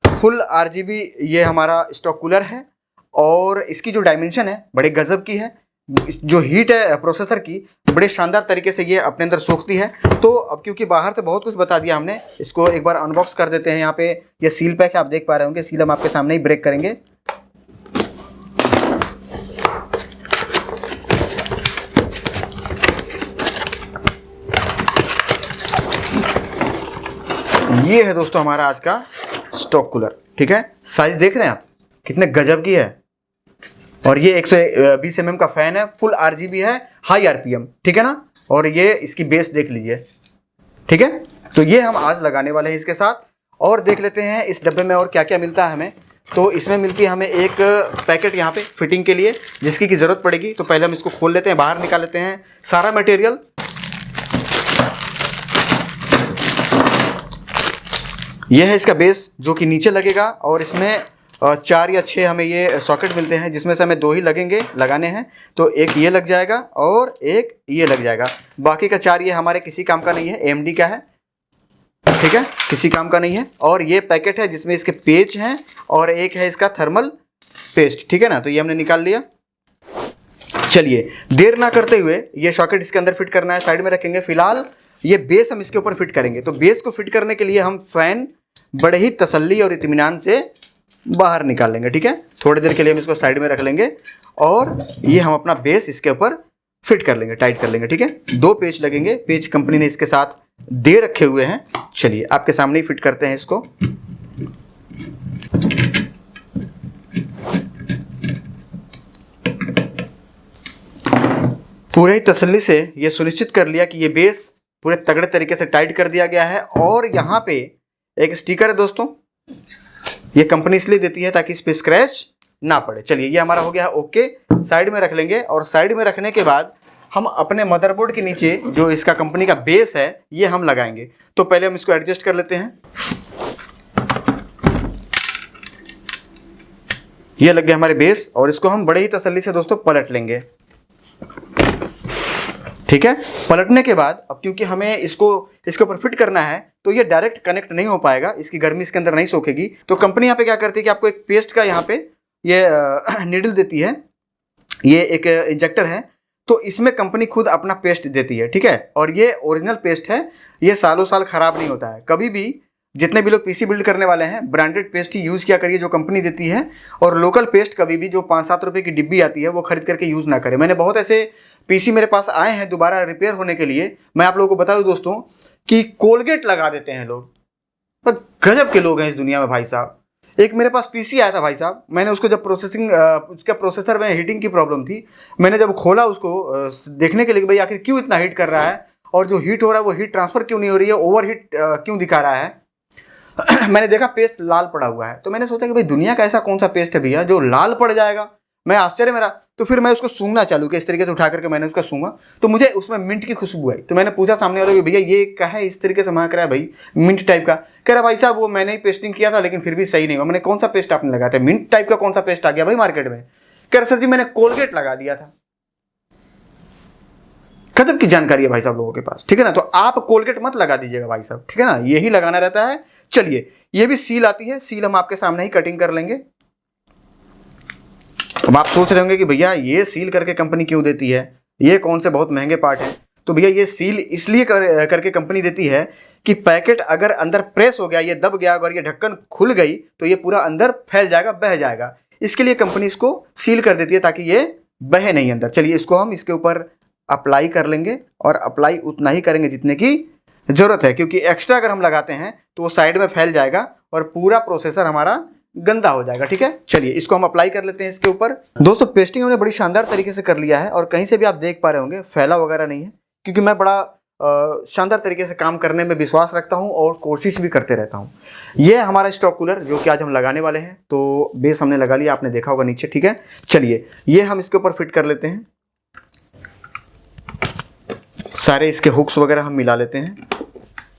फुल RGB ये हमारा स्टॉक कूलर है। और इसकी जो डायमेंशन है बड़े गजब की है। जो हीट है प्रोसेसर की बड़े शानदार तरीके से ये अपने अंदर सोखती है। तो अब क्योंकि बाहर से बहुत कुछ बता दिया हमने, इसको एक बार अनबॉक्स कर देते हैं। यहाँ पे ये सील पैक है, आप देख पा रहे होंगे। सील हम आपके सामने ही ब्रेक करेंगे। ये है दोस्तों हमारा आज का स्टॉक कूलर, ठीक है। साइज देख रहे हैं आप कितने गजब की है। और ये 120 mm का फैन है, फुल RGB है, हाई RPM, ठीक है ना। और ये इसकी बेस देख लीजिए, ठीक है। तो ये हम आज लगाने वाले हैं इसके साथ। और देख लेते हैं इस डब्बे में और क्या क्या मिलता है हमें। तो इसमें मिलती है हमें एक पैकेट यहाँ पे फिटिंग के लिए, जिसकी की ज़रूरत पड़ेगी। तो पहले हम इसको खोल लेते हैं, बाहर निकाल लेते हैं सारा मटेरियल। यह है इसका बेस जो कि नीचे लगेगा और इसमें 4 या 6 हमें ये सॉकेट मिलते हैं, जिसमें से हमें 2 ही लगेंगे लगाने हैं। तो एक ये लग जाएगा और एक ये लग जाएगा, बाकी का 4 ये हमारे किसी काम का नहीं है, AMD का है, ठीक है, किसी काम का नहीं है। और ये पैकेट है जिसमें इसके पेच हैं और एक है इसका थर्मल पेस्ट, ठीक है ना। तो ये हमने निकाल लिया। चलिए देर ना करते हुए ये सॉकेट इसके अंदर फिट करना है, साइड में रखेंगे। फिलहाल ये बेस हम इसके ऊपर फिट करेंगे। तो बेस को फिट करने के लिए हम फैन बड़े ही तसल्ली और इत्मीनान से बाहर निकाल लेंगे, ठीक है। थोड़ी देर के लिए हम इसको साइड में रख लेंगे और ये हम अपना बेस इसके ऊपर फिट कर लेंगे, टाइट कर लेंगे, ठीक है। 2 पेच लगेंगे, पेच कंपनी ने इसके साथ दे रखे हुए हैं। चलिए आपके सामने ही फिट करते हैं इसको। पूरे ही तसल्ली से ये सुनिश्चित कर लिया कि ये बेस पूरे तगड़े तरीके से टाइट कर दिया गया है। और यहाँ पे एक स्टिकर है दोस्तों, ये कंपनी इसलिए देती है ताकि इस पे स्क्रैच ना पड़े। चलिए ये हमारा हो गया ओके, साइड में रख लेंगे। और साइड में रखने के बाद हम अपने मदरबोर्ड के नीचे जो इसका कंपनी का बेस है ये हम लगाएंगे। तो पहले हम इसको एडजस्ट कर लेते हैं। ये लग गया हमारे बेस और इसको हम बड़े ही तसल्ली से दोस्तों पलट लेंगे, ठीक है। पलटने के बाद अब क्योंकि हमें इसको इसके ऊपर फिट करना है तो ये डायरेक्ट कनेक्ट नहीं हो पाएगा, इसकी गर्मी इसके अंदर नहीं सोखेगी। तो कंपनी यहाँ पे क्या करती है कि आपको एक पेस्ट का यहाँ पे ये नीडल देती है, ये एक इंजेक्टर है। तो इसमें कंपनी खुद अपना पेस्ट देती है, ठीक है। और ये ओरिजिनल पेस्ट है, ये सालों साल खराब नहीं होता है। कभी भी जितने भी लोग पीसी बिल्ड करने वाले हैं ब्रांडेड पेस्ट ही यूज़ किया करिए जो कंपनी देती है। और लोकल पेस्ट कभी भी जो 5-7 रुपये की डिब्बी आती है वो खरीद करके यूज़ ना करें। मैंने बहुत ऐसे पीसी मेरे पास आए हैं दोबारा रिपेयर होने के लिए, मैं आप लोगों को बता दूं दोस्तों कि कोलगेट लगा देते हैं लोग। पर गजब के लोग हैं इस दुनिया में भाई साहब। एक मेरे पास पीसी आया था भाई साहब, मैंने उसको जब उसका प्रोसेसर में हीटिंग की प्रॉब्लम थी, मैंने जब खोला उसको देखने के लिए भाई आखिर क्यों इतना हीट कर रहा है और जो हीट हो रहा है वो हीट ट्रांसफर क्यों नहीं हो रही है, ओवर हीट क्यों दिखा रहा है। मैंने देखा पेस्ट लाल पड़ा हुआ है। तो मैंने सोचा कि भाई दुनिया का ऐसा कौन सा पेस्ट है भैया जो लाल पड़ जाएगा, मैं आश्चर्य में रहा। तो फिर मैं उसको सूंघना चालू किया, इस तरीके से उठा करके मैंने उसका सूंघा तो मुझे उसमें मिंट की खुशबू आई। तो मैंने पूछा सामने वाले भैया ये क्या है, इस तरीके से महक रहा है भाई मिंट टाइप का। कह रहा भाई साहब वो मैंने ही पेस्टिंग किया था लेकिन फिर भी सही नहीं हुआ। मैंने कौन सा पेस्ट आपने लगाया था, मिंट टाइप का कौन सा पेस्ट आ गया भाई मार्केट में। कह रहा सर जी मैंने कोलगेट लगा दिया था। गजब की जानकारी है भाई साहब लोगों के पास, ठीक है ना। तो आप कोलगेट मत लगा दीजिएगा भाई साहब, ठीक है ना, यही लगाना रहता है। चलिए ये भी सील आती है, सील हम आपके सामने ही कटिंग कर लेंगे। अब आप सोच रहे होंगे कि भैया ये सील करके कंपनी क्यों देती है, ये कौन से बहुत महंगे पार्ट हैं। तो भैया ये सील इसलिए करके कंपनी देती है कि पैकेट अगर अंदर प्रेस हो गया, ये दब गया, अगर ये ढक्कन खुल गई तो ये पूरा अंदर फैल जाएगा, बह जाएगा। इसके लिए कंपनी इसको सील कर देती है ताकि ये बहे नहीं अंदर। चलिए इसको हम इसके ऊपर अप्लाई कर लेंगे और अप्लाई उतना ही करेंगे जितने की ज़रूरत है, क्योंकि एक्स्ट्रा अगर हम लगाते हैं तो वो साइड में फैल जाएगा और पूरा प्रोसेसर हमारा गंदा हो जाएगा, ठीक है। चलिए इसको हम अप्लाई कर लेते हैं इसके ऊपर। दोस्तों पेस्टिंग हमने बड़ी शानदार तरीके से कर लिया है और कहीं से भी आप देख पा रहे होंगे फैला वगैरह नहीं है, क्योंकि मैं बड़ा शानदार तरीके से काम करने में विश्वास रखता हूं और कोशिश भी करते रहता हूं। ये हमारा स्टॉक कूलर जो कि आज हम लगाने वाले हैं। तो बेस हमने लगा लिया, आपने देखा होगा नीचे, ठीक है। चलिए ये हम इसके ऊपर फिट कर लेते हैं, सारे इसके हुक्स वगैरह हम मिला लेते हैं,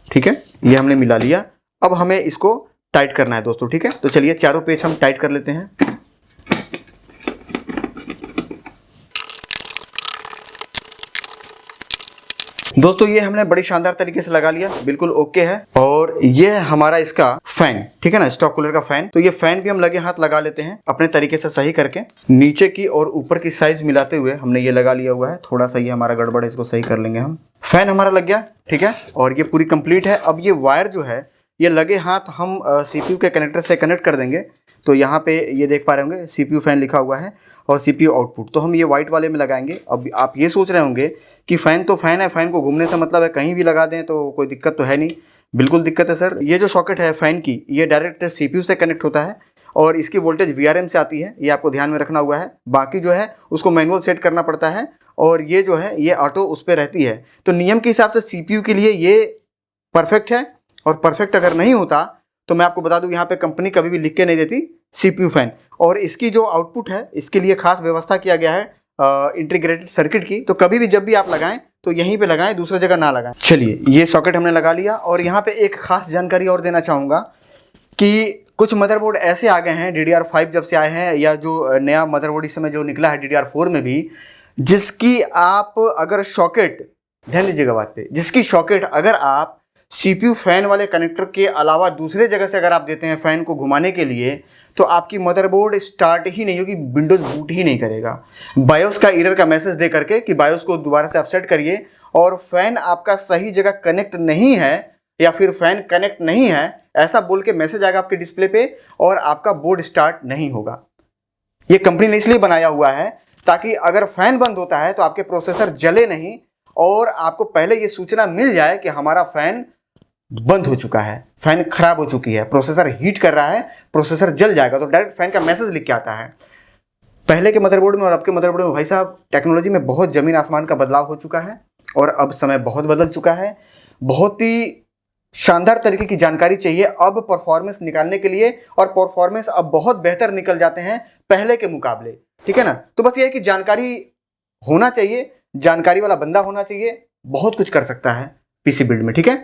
ठीक है। ये हमने मिला लिया, अब हमें इसको टाइट करना है दोस्तों, ठीक है। तो चलिए चारों पेच हम टाइट कर लेते हैं। दोस्तों ये हमने बड़ी शानदार तरीके से लगा लिया, बिल्कुल ओके है। और ये हमारा इसका फैन, ठीक है ना, स्टॉक कूलर का फैन। तो ये फैन भी हम लगे हाथ लगा लेते हैं अपने तरीके से सही करके। नीचे की और ऊपर की साइज मिलाते हुए हमने ये लगा लिया हुआ है। थोड़ा सा ये हमारा गड़बड़ है, इसको सही कर लेंगे हम। फैन हमारा लग गया, ठीक है, और ये पूरी कंप्लीट है। अब ये वायर जो है ये लगे हाथ हम CPU के कनेक्टर से कनेक्ट कर देंगे। तो यहाँ पे ये देख पा रहे होंगे CPU फैन लिखा हुआ है और CPU आउटपुट, तो हम ये वाइट वाले में लगाएंगे। अब आप ये सोच रहे होंगे कि फ़ैन तो फ़ैन है, फ़ैन को घूमने से मतलब है, कहीं भी लगा दें तो कोई दिक्कत तो है नहीं। बिल्कुल दिक्कत है सर। ये जो सॉकेट है फ़ैन की, ये डायरेक्ट CPU से कनेक्ट होता है और इसकी वोल्टेज VRM से आती है, ये आपको ध्यान में रखना हुआ है। बाकी जो है उसको मैनुअल सेट करना पड़ता है और ये जो है ये ऑटो उस पर रहती है। तो नियम के हिसाब से CPU के लिए ये परफेक्ट है, और परफेक्ट अगर नहीं होता तो मैं आपको बता दूं यहाँ पे कंपनी कभी भी लिख के नहीं देती CPU फैन। और इसकी जो आउटपुट है इसके लिए खास व्यवस्था किया गया है इंटीग्रेटेड सर्किट की। तो कभी भी जब भी आप लगाएं तो यहीं पे लगाएं, दूसरी जगह ना लगाएं। चलिए ये सॉकेट हमने लगा लिया। और यहाँ पे एक खास जानकारी और देना चाहूँगा कि कुछ मदरबोर्ड ऐसे आ गए हैं DDR5 जब से आए हैं, या जो नया मदरबोर्ड इस समय जो निकला है DDR4 में भी, जिसकी आप अगर सॉकेट, ध्यान दीजिएगा बात पे, जिसकी सॉकेट अगर आप CPU फैन वाले कनेक्टर के अलावा दूसरे जगह से अगर आप देते हैं फैन को घुमाने के लिए, तो आपकी मदरबोर्ड स्टार्ट ही नहीं होगी, विंडोज़ बूट ही नहीं करेगा। बायोस का एरर का मैसेज दे करके कि बायोस को दोबारा से आप सेट करिए, और फैन आपका सही जगह कनेक्ट नहीं है या फिर फैन कनेक्ट नहीं है ऐसा बोल के मैसेज आएगा आपके डिस्प्ले पे, और आपका बोर्ड स्टार्ट नहीं होगा। ये कंपनी ने इसलिए बनाया हुआ है ताकि अगर फैन बंद होता है तो आपके प्रोसेसर जले नहीं, और आपको पहले ये सूचना मिल जाए कि हमारा फैन बंद हो चुका है, फैन खराब हो चुकी है, प्रोसेसर हीट कर रहा है, प्रोसेसर जल जाएगा, तो डायरेक्ट फैन का मैसेज लिख के आता है। पहले के मदरबोर्ड में और अब के मदरबोर्ड में भाई साहब टेक्नोलॉजी में बहुत ज़मीन आसमान का बदलाव हो चुका है, और अब समय बहुत बदल चुका है। बहुत ही शानदार तरीके की जानकारी चाहिए अब परफॉर्मेंस निकालने के लिए, और परफॉर्मेंस अब बहुत बेहतर निकल जाते हैं पहले के मुकाबले, ठीक है ना। तो बस ये है कि जानकारी होना चाहिए, जानकारी वाला बंदा होना चाहिए, बहुत कुछ कर सकता है PC बिल्ड में, ठीक है।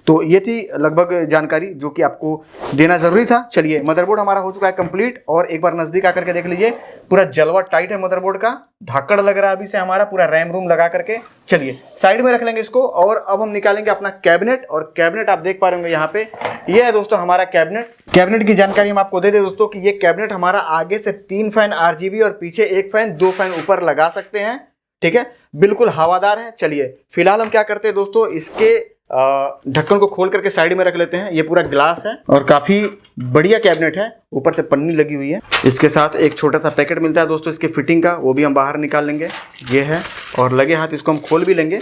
तो ये थी लगभग जानकारी जो कि आपको देना ज़रूरी था। चलिए, मदरबोर्ड हमारा हो चुका है कंप्लीट, और एक बार नज़दीक आकर के देख लीजिए, पूरा जलवा टाइट है मदरबोर्ड का, धाकड़ लग रहा है अभी से हमारा, पूरा रैम रूम लगा करके। चलिए साइड में रख लेंगे इसको, और अब हम निकालेंगे अपना कैबिनेट, और कैबिनेट आप देख पा रहे होंगे यहाँ पे, ये है दोस्तों हमारा कैबिनेट। कैबिनेट की जानकारी हम आपको दे दें दोस्तों कि ये कैबिनेट हमारा आगे से 3 फैन RGB और पीछे 1 फैन, 2 फैन ऊपर लगा सकते हैं, ठीक है, बिल्कुल हवादार है। चलिए फिलहाल हम क्या करते हैं दोस्तों, इसके ढक्कन को खोल करके साइड में रख लेते हैं। ये पूरा ग्लास है और काफ़ी बढ़िया कैबिनेट है, ऊपर से पन्नी लगी हुई है। इसके साथ एक छोटा सा पैकेट मिलता है दोस्तों इसके फिटिंग का, वो भी हम बाहर निकाल लेंगे, ये है, और लगे हाथ इसको हम खोल भी लेंगे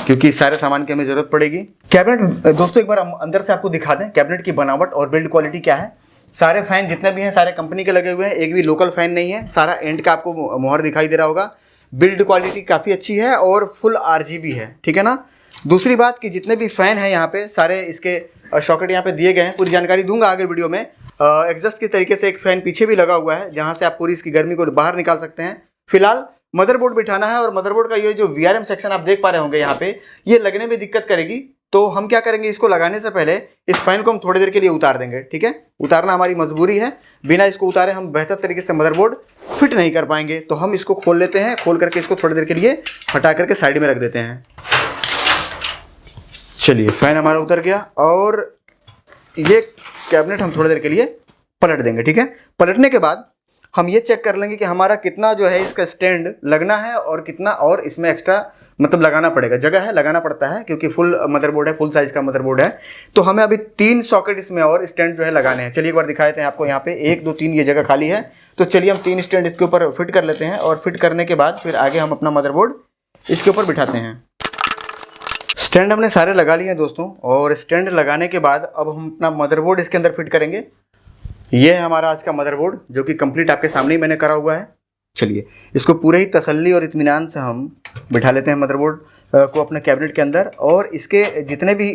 क्योंकि सारे सामान की हमें ज़रूरत पड़ेगी। कैबिनेट दोस्तों एक बार हम अंदर से आपको दिखा दें कैबिनेट की बनावट और बिल्ड क्वालिटी क्या है। सारे फैन जितने भी हैं सारे कंपनी के लगे हुए हैं, एक भी लोकल फैन नहीं है, सारा एंड का आपको मोहर दिखाई दे रहा होगा। बिल्ड क्वालिटी काफ़ी अच्छी है और फुल RGB है, ठीक है ना। दूसरी बात कि जितने भी फ़ैन हैं यहाँ पे सारे इसके सॉकेट यहाँ पे दिए गए हैं, पूरी जानकारी दूंगा आगे वीडियो में। एग्जॉस्ट की तरीके से एक फ़ैन पीछे भी लगा हुआ है जहाँ से आप पूरी इसकी गर्मी को बाहर निकाल सकते हैं। फिलहाल मदरबोर्ड बिठाना है, और मदरबोर्ड का ये जो VRM सेक्शन आप देख पा रहे होंगे यहाँ पे, ये लगने में दिक्कत करेगी, तो हम क्या करेंगे, इसको लगाने से पहले इस फैन को हम थोड़ी देर के लिए उतार देंगे, ठीक है। उतारना हमारी मजबूरी है, बिना इसको उतारे हम बेहतर तरीके से मदरबोर्ड फिट नहीं कर पाएंगे। तो हम इसको खोल लेते हैं, खोल करके इसको थोड़ी देर के लिए हटा करके साइड में रख देते हैं। चलिए फैन हमारा उतर गया, और ये कैबिनेट हम थोड़ी देर के लिए पलट देंगे, ठीक है। पलटने के बाद हम ये चेक कर लेंगे कि हमारा कितना जो है इसका स्टैंड लगना है, और कितना और इसमें एक्स्ट्रा मतलब लगाना पड़ेगा, जगह है लगाना पड़ता है क्योंकि फुल मदरबोर्ड है, फुल साइज का मदरबोर्ड है। तो हमें अभी 3 सॉकेट इसमें और स्टैंड जो है लगाने हैं। चलिए एक बार दिखा देते हैं आपको, यहाँ पे 1 2 3 ये जगह खाली है, तो चलिए हम 3 स्टैंड इसके ऊपर फिट कर लेते हैं, और फिट करने के बाद फिर आगे हम अपना मदरबोर्ड इसके ऊपर बिठाते हैं। स्टैंड हमने सारे लगा लिए हैं दोस्तों, और स्टैंड लगाने के बाद अब हम अपना मदरबोर्ड इसके अंदर फिट करेंगे। ये है हमारा आज का मदरबोर्ड जो कि कंप्लीट आपके सामने ही मैंने करा हुआ है। चलिए इसको पूरे ही तसल्ली और इत्मीनान से हम बिठा लेते हैं मदरबोर्ड को अपने कैबिनेट के अंदर, और इसके जितने भी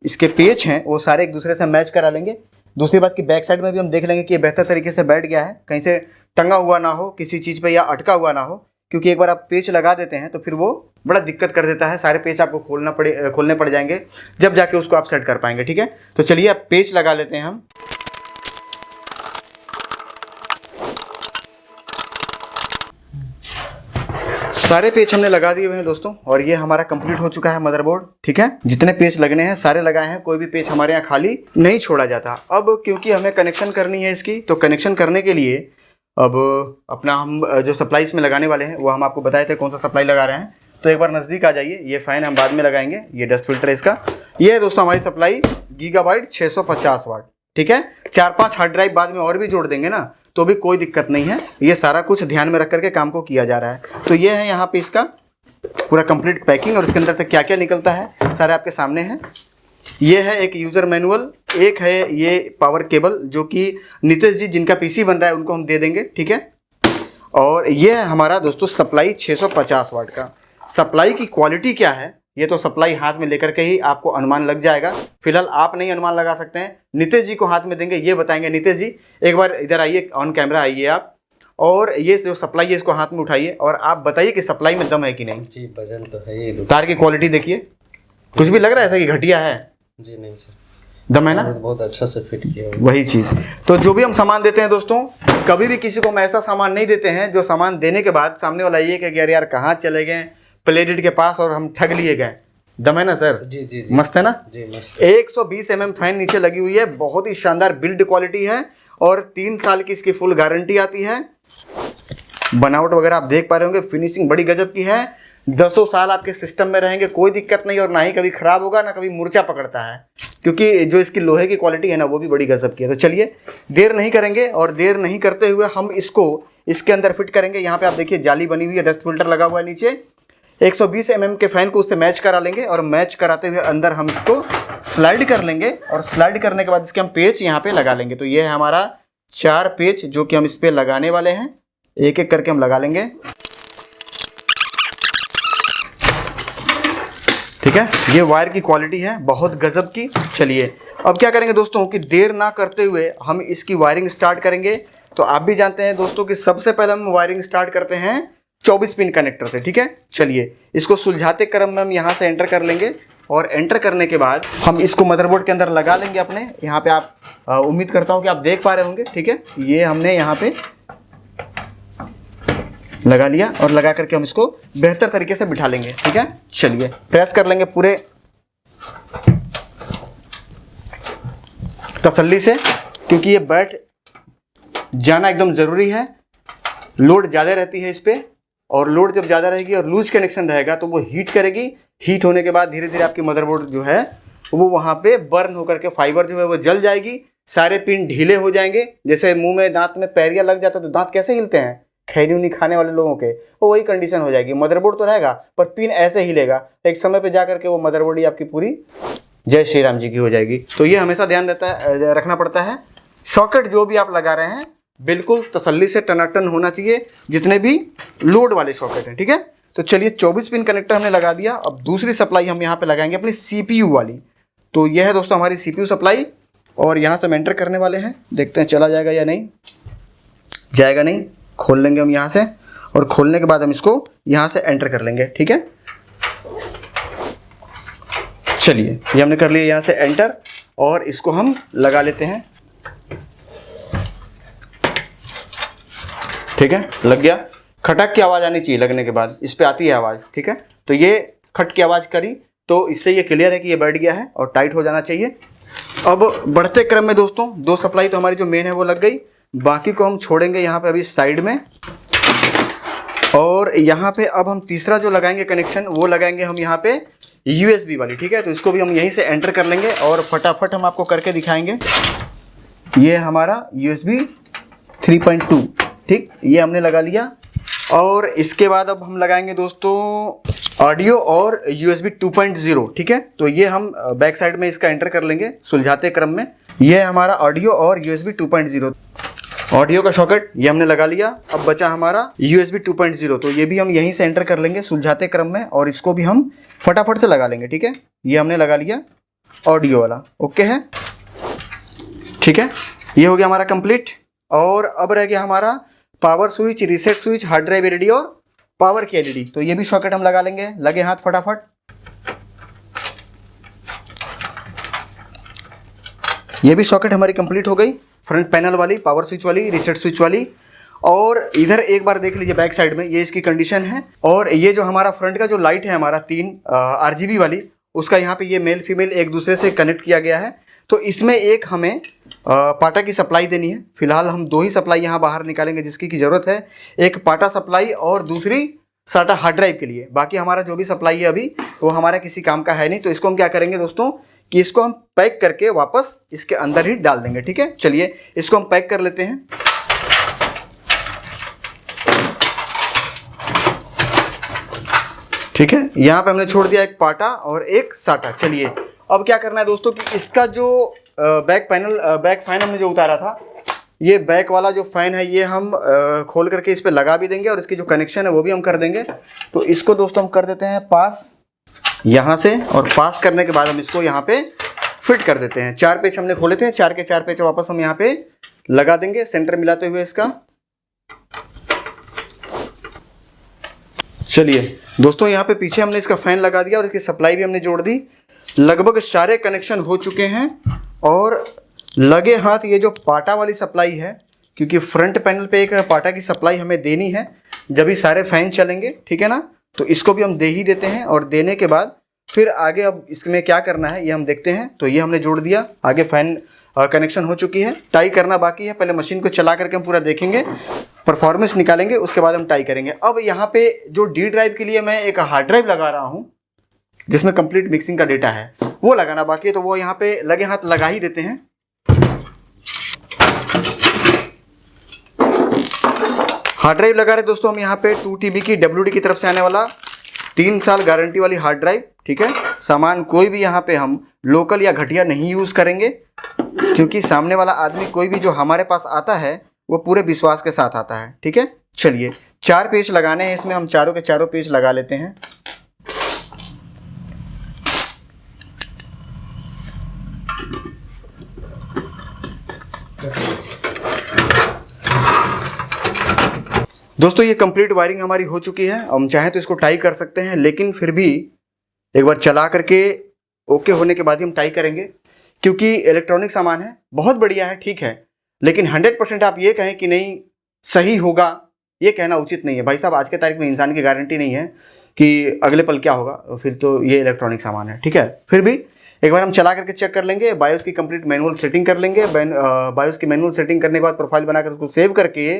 इसके पेच हैं वो सारे एक दूसरे से मैच करा लेंगे। दूसरी बात कि बैक साइड में भी हम देख लेंगे कि ये बेहतर तरीके से बैठ गया है, कहीं से टंगा हुआ ना हो किसी चीज़ पे या अटका हुआ ना हो, क्योंकि एक बार आप पेच लगा देते हैं तो फिर वो बड़ा दिक्कत कर देता है। सारे पेच आपको खोलने पड़ जाएंगे, जब जाके उसको आप सेट कर पाएंगे, ठीक है। तो चलिए अब पेच लगा लेते हैं हम। सारे पेच हमने लगा दिए हुए हैं दोस्तों, और ये हमारा कंप्लीट हो चुका है मदरबोर्ड, ठीक है। जितने पेच लगने हैं सारे लगाए हैं, कोई भी पेच हमारे यहाँ खाली नहीं छोड़ा जाता। अब क्योंकि हमें कनेक्शन करनी है इसकी, तो कनेक्शन करने के लिए अब अपना हम जो सप्लाई इसमें लगाने वाले हैं वो हम आपको बताए थे कौन सा सप्लाई लगा रहे हैं। तो एक बार नज़दीक आ जाइए, ये फ़ैन हम बाद में लगाएंगे, ये डस्ट फिल्टर है इसका। ये है दोस्तों हमारी सप्लाई गीगाबाइट 650 वाट, ठीक है। 4-5 हार्ड ड्राइव बाद में और भी जोड़ देंगे ना तो भी कोई दिक्कत नहीं है, ये सारा कुछ ध्यान में रख करके काम को किया जा रहा है। तो ये है यहाँ पे इसका पूरा कंप्लीट पैकिंग, और इसके अंदर से क्या क्या निकलता है सारे आपके सामने हैं। ये है एक यूज़र मैनुअल, एक है ये पावर केबल जो कि नीतीश जी जिनका PC बन रहा है उनको हम दे देंगे, ठीक है। और ये है हमारा दोस्तों सप्लाई 650 वाट का। सप्लाई की क्वालिटी क्या है ये तो सप्लाई हाथ में लेकर के ही आपको अनुमान लग जाएगा। फिलहाल आप नहीं अनुमान लगा सकते हैं, नीतीश जी को हाथ में देंगे, ये बताएंगे। नीतीश जी एक बार इधर आइए, ऑन कैमरा आइए आप, और ये जो सप्लाई है इसको हाथ में उठाइए और आप बताइए कि सप्लाई में दम है कि नहीं। जी वजन तो है ही। तार की क्वालिटी देखिए, कुछ भी लग रहा है ऐसा कि घटिया है? जी नहीं सर, दम है ना? बहुत अच्छा से फिट किया है। वही चीज़। तो जो भी हम सामान देते हैं दोस्तों, कभी भी किसी को हम ऐसा सामान नहीं देते हैं जो सामान देने के बाद सामने वाला ये कहे कि यार कहाँ चले गए प्लेटेड के पास और हम ठग लिए गए। दम है ना सर? जी जी जी, मस्त है ना? जी मस्त। 120 mm फैन नीचे लगी हुई है, बहुत ही शानदार बिल्ड क्वालिटी है और 3 साल की इसकी फुल गारंटी आती है। बनावट वगैरह आप देख पा रहे होंगे, फिनिशिंग बड़ी गजब की है। 10 साल आपके सिस्टम में रहेंगे, कोई दिक्कत नहीं, और ना ही कभी खराब होगा ना कभी मुर्चा पकड़ता है, क्योंकि जो इसकी लोहे की क्वालिटी है ना वो भी बड़ी गजब की है। तो चलिए देर नहीं करेंगे और देर नहीं करते हुए हम इसको इसके अंदर फिट करेंगे। यहाँ पे आप देखिए जाली बनी हुई है, डस्ट फिल्टर लगा हुआ है नीचे। 120 mm के फैन को उससे मैच करा लेंगे और मैच कराते हुए अंदर हम इसको स्लाइड कर लेंगे और स्लाइड करने के बाद इसके हम पेच यहाँ पे लगा लेंगे। तो ये है हमारा 4 पेच जो कि हम इस पे लगाने वाले हैं, एक एक करके हम लगा लेंगे। ठीक है, ये वायर की क्वालिटी है बहुत गजब की। चलिए अब क्या करेंगे दोस्तों कि देर ना करते हुए हम इसकी वायरिंग स्टार्ट करेंगे। तो आप भी जानते हैं दोस्तों कि सबसे पहले हम वायरिंग स्टार्ट करते हैं 24 पिन कनेक्टर से। ठीक है, चलिए इसको सुलझाते क्रम में हम यहाँ से एंटर कर लेंगे और एंटर करने के बाद हम इसको मदरबोर्ड के अंदर लगा लेंगे अपने। यहाँ पे आप उम्मीद करता हूँ कि आप देख पा रहे होंगे। ठीक है, ये हमने यहाँ पे लगा लिया और लगा करके हम इसको बेहतर तरीके से बिठा लेंगे। ठीक है, चलिए प्रेस कर लेंगे पूरे तसल्ली से, क्योंकि ये बैठ जाना एकदम ज़रूरी है। लोड ज़्यादा रहती है इस पर, और लोड जब ज़्यादा रहेगी और लूज कनेक्शन रहेगा तो वो हीट करेगी। हीट होने के बाद धीरे धीरे आपकी मदरबोर्ड जो है वो वहाँ पे बर्न होकर के फाइबर जो है वो जल जाएगी। सारे पिन ढीले हो जाएंगे। जैसे मुंह में दांत में पैरिया लग जाता है तो दांत कैसे हिलते हैं, खैनी उनी खाने वाले लोगों के, वो वही कंडीशन हो जाएगी। मदरबोर्ड तो रहेगा पर पिन ऐसे हिलेगा, एक समय पे जा करके वो मदरबोर्ड ही आपकी पूरी जय श्री राम जी की हो जाएगी। तो ये हमेशा ध्यान रखना पड़ता है। सॉकेट जो भी आप लगा रहे हैं बिल्कुल तसल्ली से टनाटन होना चाहिए, जितने भी लोड वाले सॉकेट हैं। ठीक है, तो चलिए 24 पिन कनेक्टर हमने लगा दिया। अब दूसरी सप्लाई हम यहाँ पे लगाएंगे अपनी CPU वाली। तो यह है दोस्तों हमारी CPU सप्लाई, और यहाँ से हम एंटर करने वाले हैं। देखते हैं चला जाएगा या नहीं। जाएगा नहीं, खोल लेंगे हम यहाँ से, और खोलने के बाद हम इसको यहाँ से एंटर कर लेंगे। ठीक है, चलिए ये हमने कर लिया यहाँ से एंटर, और इसको हम लगा लेते हैं। ठीक है, लग गया। खटक की आवाज़ आनी चाहिए लगने के बाद, इस पे आती है आवाज़। ठीक है, तो ये खट की आवाज़ करी तो इससे ये क्लियर है कि ये बैठ गया है और टाइट हो जाना चाहिए। अब बढ़ते क्रम में दोस्तों 2 सप्लाई तो हमारी जो मेन है वो लग गई, बाकी को हम छोड़ेंगे यहाँ पे अभी साइड में। और यहाँ पे अब हम तीसरा जो लगाएंगे कनेक्शन वो लगाएंगे हम यहाँ पे USB वाली। ठीक है, तो इसको भी हम यहीं से एंटर कर लेंगे और फटाफट हम आपको करके दिखाएंगे। ये हमारा USB 3.2, ठीक, ये हमने लगा लिया। और इसके बाद अब हम लगाएंगे दोस्तों ऑडियो और USB 2.0। ठीक है, तो ये हम बैक साइड में इसका एंटर कर लेंगे सुलझाते क्रम में। ये हमारा ऑडियो और USB 2.0। ऑडियो का सॉकेट ये हमने लगा लिया। अब बचा हमारा USB 2.0, तो ये भी हम यहीं से एंटर कर लेंगे सुलझाते क्रम में, और इसको भी हम फटाफट से लगा लेंगे। ठीक है, ये हमने लगा लिया ऑडियो वाला। ओके है, ठीक है, ये हो गया हमारा कंप्लीट। और अब रह गया हमारा power switch, reset switch, hard drive LED और पावर की LED। तो ये भी सॉकेट हम लगा लेंगे, लगे हाथ फटाफट। ये भी सॉकेट हमारी कंप्लीट हो गई, फ्रंट पैनल वाली, पावर स्विच वाली, रीसेट स्विच वाली। और इधर एक बार देख लीजिए बैक साइड में, ये इसकी कंडीशन है। और ये जो हमारा फ्रंट का जो लाइट है हमारा 3 RGB वाली, उसका यहाँ पे ये मेल फीमेल एक दूसरे से कनेक्ट किया गया है। तो इसमें एक हमें पाटा की सप्लाई देनी है। फिलहाल हम 2 ही सप्लाई यहाँ बाहर निकालेंगे जिसकी की ज़रूरत है, एक पाटा सप्लाई और दूसरी साटा हार्ड ड्राइव के लिए। बाकी हमारा जो भी सप्लाई है अभी वो हमारा किसी काम का है नहीं। तो इसको हम क्या करेंगे दोस्तों कि इसको हम पैक करके वापस इसके अंदर ही डाल देंगे। ठीक है, चलिए इसको हम पैक कर लेते हैं। ठीक है, यहाँ पे हमने छोड़ दिया एक पाटा और एक साटा। चलिए अब क्या करना है दोस्तों कि इसका जो बैक फैन हमने जो उतारा था, ये बैक वाला जो फैन है ये हम खोल करके इस पे लगा भी देंगे, और इसकी जो कनेक्शन है वो भी हम कर देंगे। तो इसको दोस्तों हम कर देते हैं पास यहाँ से, और पास करने के बाद हम इसको यहाँ पे फिट कर देते हैं। 4 पेच हमने खोले थे, 4 के 4 पेच वापस हम यहाँ पे लगा देंगे सेंटर मिलाते हुए इसका। चलिए दोस्तों यहाँ पे पीछे हमने इसका फैन लगा दिया और इसकी सप्लाई भी हमने जोड़ दी। लगभग सारे कनेक्शन हो चुके हैं और लगे हाथ ये जो पाटा वाली सप्लाई है, क्योंकि फ्रंट पैनल पे एक पाटा की सप्लाई हमें देनी है जब भी सारे फैन चलेंगे, ठीक है ना। तो इसको भी हम दे ही देते हैं और देने के बाद फिर आगे अब इसमें क्या करना है ये हम देखते हैं। तो ये हमने जोड़ दिया, आगे फैन कनेक्शन हो चुकी है, टाई करना बाकी है। पहले मशीन को चला करके हम पूरा देखेंगे, परफॉर्मेंस निकालेंगे, उसके बाद हम टाई करेंगे। अब यहाँ पे जो डी ड्राइव के लिए मैं एक हार्ड ड्राइव लगा रहा हूँ जिसमें कंप्लीट मिक्सिंग का डेटा है, वो लगाना बाकी है। तो वो यहाँ पे लगे हाथ लगा ही देते हैं। हार्ड ड्राइव लगा रहे दोस्तों हम यहाँ पे 2 TB की WD की तरफ से आने वाला 3 साल गारंटी वाली हार्ड ड्राइव, ठीक है। सामान कोई भी यहाँ पे हम लोकल या घटिया नहीं यूज़ करेंगे, क्योंकि सामने वाला आदमी कोई भी जो हमारे पास आता है वो पूरे विश्वास के साथ आता है, ठीक है। चलिए 4 पेच लगाने हैं इसमें, हम चारों के चारों पेच लगा लेते हैं। दोस्तों ये कंप्लीट वायरिंग हमारी हो चुकी है। हम चाहें तो इसको टाई कर सकते हैं, लेकिन फिर भी एक बार चला करके ओके होने के बाद ही हम टाई करेंगे, क्योंकि इलेक्ट्रॉनिक सामान है, बहुत बढ़िया है, ठीक है, लेकिन 100% आप ये कहें कि नहीं सही होगा, ये कहना उचित नहीं है। भाई साहब आज के तारीख में इंसान की गारंटी नहीं है कि अगले पल क्या होगा, फिर तो ये इलेक्ट्रॉनिक सामान है, ठीक है। फिर भी एक बार हम चला करके चेक कर लेंगे, बायोस की कंप्लीट मैनुअल सेटिंग कर लेंगे। बायोस की मैनुअल सेटिंग करने के बाद प्रोफाइल बनाकर उसको सेव करके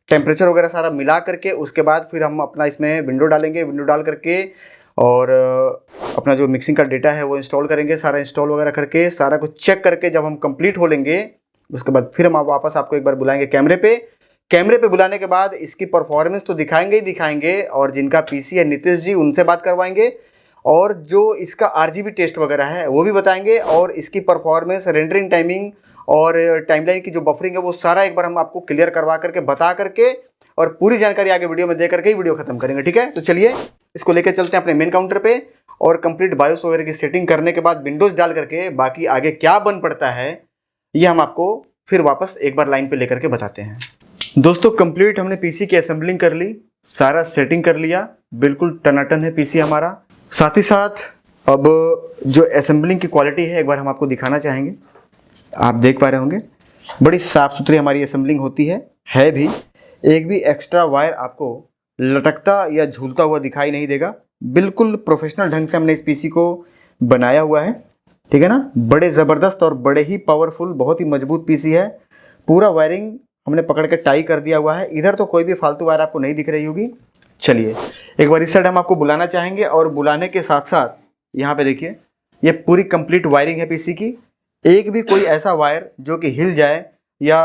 टेम्परेचर वगैरह सारा मिला करके उसके बाद फिर हम अपना इसमें विंडो डालेंगे। विंडो डाल करके और अपना जो मिक्सिंग का डेटा है वो इंस्टॉल करेंगे। सारा इंस्टॉल वगैरह करके सारा कुछ चेक करके जब हम कंप्लीट हो लेंगे उसके बाद फिर हम वापस आपको एक बार बुलाएंगे कैमरे पे। कैमरे पे बुलाने के बाद इसकी परफॉर्मेंस तो दिखाएंगे ही दिखाएंगे, और जिनका पीसी है नीतीश जी उनसे बात करवाएंगे, और जो इसका RGB टेस्ट वगैरह है वो भी बताएंगे, और इसकी परफॉर्मेंस, रेंडरिंग टाइमिंग और टाइमलाइन की जो बफरिंग है वो सारा एक बार हम आपको क्लियर करवा करके बता करके और पूरी जानकारी आगे वीडियो में दे करके ही वीडियो खत्म करेंगे, ठीक है। तो चलिए इसको लेकर चलते हैं अपने मेन काउंटर पे, और कंप्लीट बायोस वगैरह की सेटिंग करने के बाद विंडोज़ डाल करके बाकी आगे क्या बन पड़ता है ये हम आपको फिर वापस एक बार लाइन पे लेकर के बताते हैं। दोस्तों कंप्लीट हमने पीसी की असेंबलिंग कर ली, सारा सेटिंग कर लिया, बिल्कुल टनाटन है पीसी हमारा। साथ ही साथ अब जो असेंबलिंग की क्वालिटी है एक बार हम आपको दिखाना चाहेंगे। आप देख पा रहे होंगे बड़ी साफ़ सुथरी हमारी असेंबलिंग होती है भी। एक भी एक्स्ट्रा वायर आपको लटकता या झूलता हुआ दिखाई नहीं देगा। बिल्कुल प्रोफेशनल ढंग से हमने इस पीसी को बनाया हुआ है, ठीक है ना। बड़े ज़बरदस्त और बड़े ही पावरफुल, बहुत ही मजबूत पीसी है। पूरा वायरिंग हमने पकड़ के टाई कर दिया हुआ है। इधर तो कोई भी फालतू वायर आपको नहीं दिख रही होगी। चलिए एक बार इस साइड हम आपको बुलाना चाहेंगे, और बुलाने के साथ साथ यहाँ पे देखिए ये पूरी कंप्लीट वायरिंग है पीसी की। एक भी कोई ऐसा वायर जो कि हिल जाए या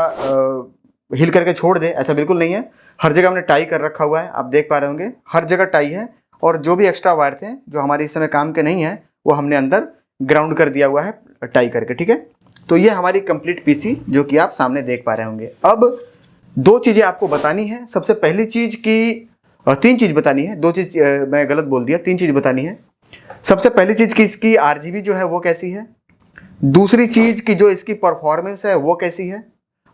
हिल करके छोड़ दे, ऐसा बिल्कुल नहीं है। हर जगह हमने टाई कर रखा हुआ है, आप देख पा रहे होंगे हर जगह टाई है। और जो भी एक्स्ट्रा वायर थे जो हमारे इस समय काम के नहीं है वो हमने अंदर ग्राउंड कर दिया हुआ है टाई करके, ठीक है। तो ये हमारी कंप्लीट पीसी जो कि आप सामने देख पा रहे होंगे। अब 2 चीज़ें आपको बतानी है। सबसे पहली चीज़ की 3 चीज़ बतानी है, 2 चीज़ मैं गलत बोल दिया, 3 चीज़ बतानी है। सबसे पहली चीज़ की इसकी RGB जो है वो कैसी है, दूसरी चीज़ की जो इसकी परफॉर्मेंस है वो कैसी है,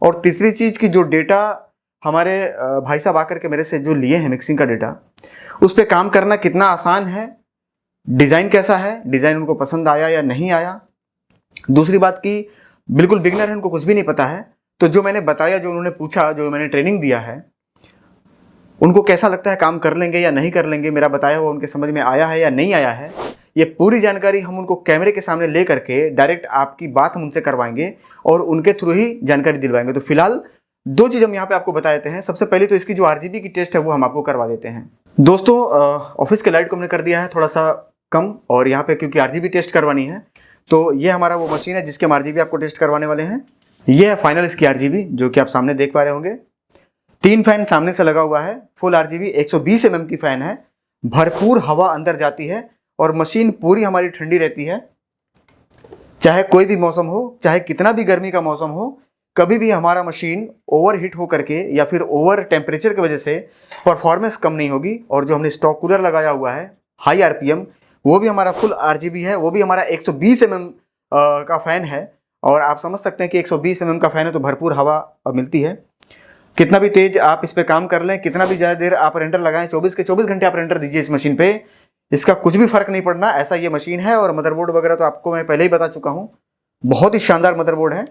और तीसरी चीज़ की जो डेटा हमारे भाई साहब आकर के मेरे से जो लिए हैं मिक्सिंग का डेटा, उस पर काम करना कितना आसान है, डिज़ाइन कैसा है, डिज़ाइन उनको पसंद आया या नहीं आया। दूसरी बात की बिल्कुल बिगनर है, उनको कुछ भी नहीं पता है, तो जो मैंने बताया, जो उन्होंने पूछा, जो मैंने ट्रेनिंग दिया है, उनको कैसा लगता है, काम कर लेंगे या नहीं कर लेंगे, मेरा बताया हुआ उनके समझ में आया है या नहीं आया है, ये पूरी जानकारी हम उनको कैमरे के सामने ले करके डायरेक्ट आपकी बात हम उनसे करवाएंगे और उनके थ्रू ही जानकारी दिलवाएंगे। तो फिलहाल 2 चीज़ हम यहाँ पे आपको बता देते हैं। सबसे पहले तो इसकी जो RGB की टेस्ट है वो हम आपको करवा देते हैं। दोस्तों ऑफिस के लाइट को हमने कर दिया है थोड़ा सा कम, और यहाँ पे क्योंकि RGB टेस्ट करवानी है तो ये हमारा वो मशीन है जिसके हम RGB आपको टेस्ट करवाने वाले हैं। ये है फाइनल इसकी RGB जो कि आप सामने देख पा रहे होंगे। 3 फैन सामने से लगा हुआ है, फुल RGB 120 mm की फ़ैन है, भरपूर हवा अंदर जाती है और मशीन पूरी हमारी ठंडी रहती है। चाहे कोई भी मौसम हो, चाहे कितना भी गर्मी का मौसम हो, कभी भी हमारा मशीन ओवर हीट हो करके या फिर ओवर टेम्परेचर की वजह से परफॉर्मेंस कम नहीं होगी। और जो हमने स्टॉक कूलर लगाया हुआ है हाई RPM, वो भी हमारा फुल RGB है, वो भी हमारा 120 mm का फ़ैन है। और आप समझ सकते हैं कि 120 mm का फ़ैन है तो भरपूर हवा मिलती है। कितना भी तेज़ आप इस पर काम कर लें, कितना भी ज़्यादा देर आप रेंडर लगाएं, 24 के 24 घंटे आप रेंडर दीजिए इस मशीन पे, इसका कुछ भी फर्क नहीं पड़ना, ऐसा ये मशीन है। और मदरबोर्ड वगैरह तो आपको मैं पहले ही बता चुका हूँ, बहुत ही शानदार मदरबोर्ड है।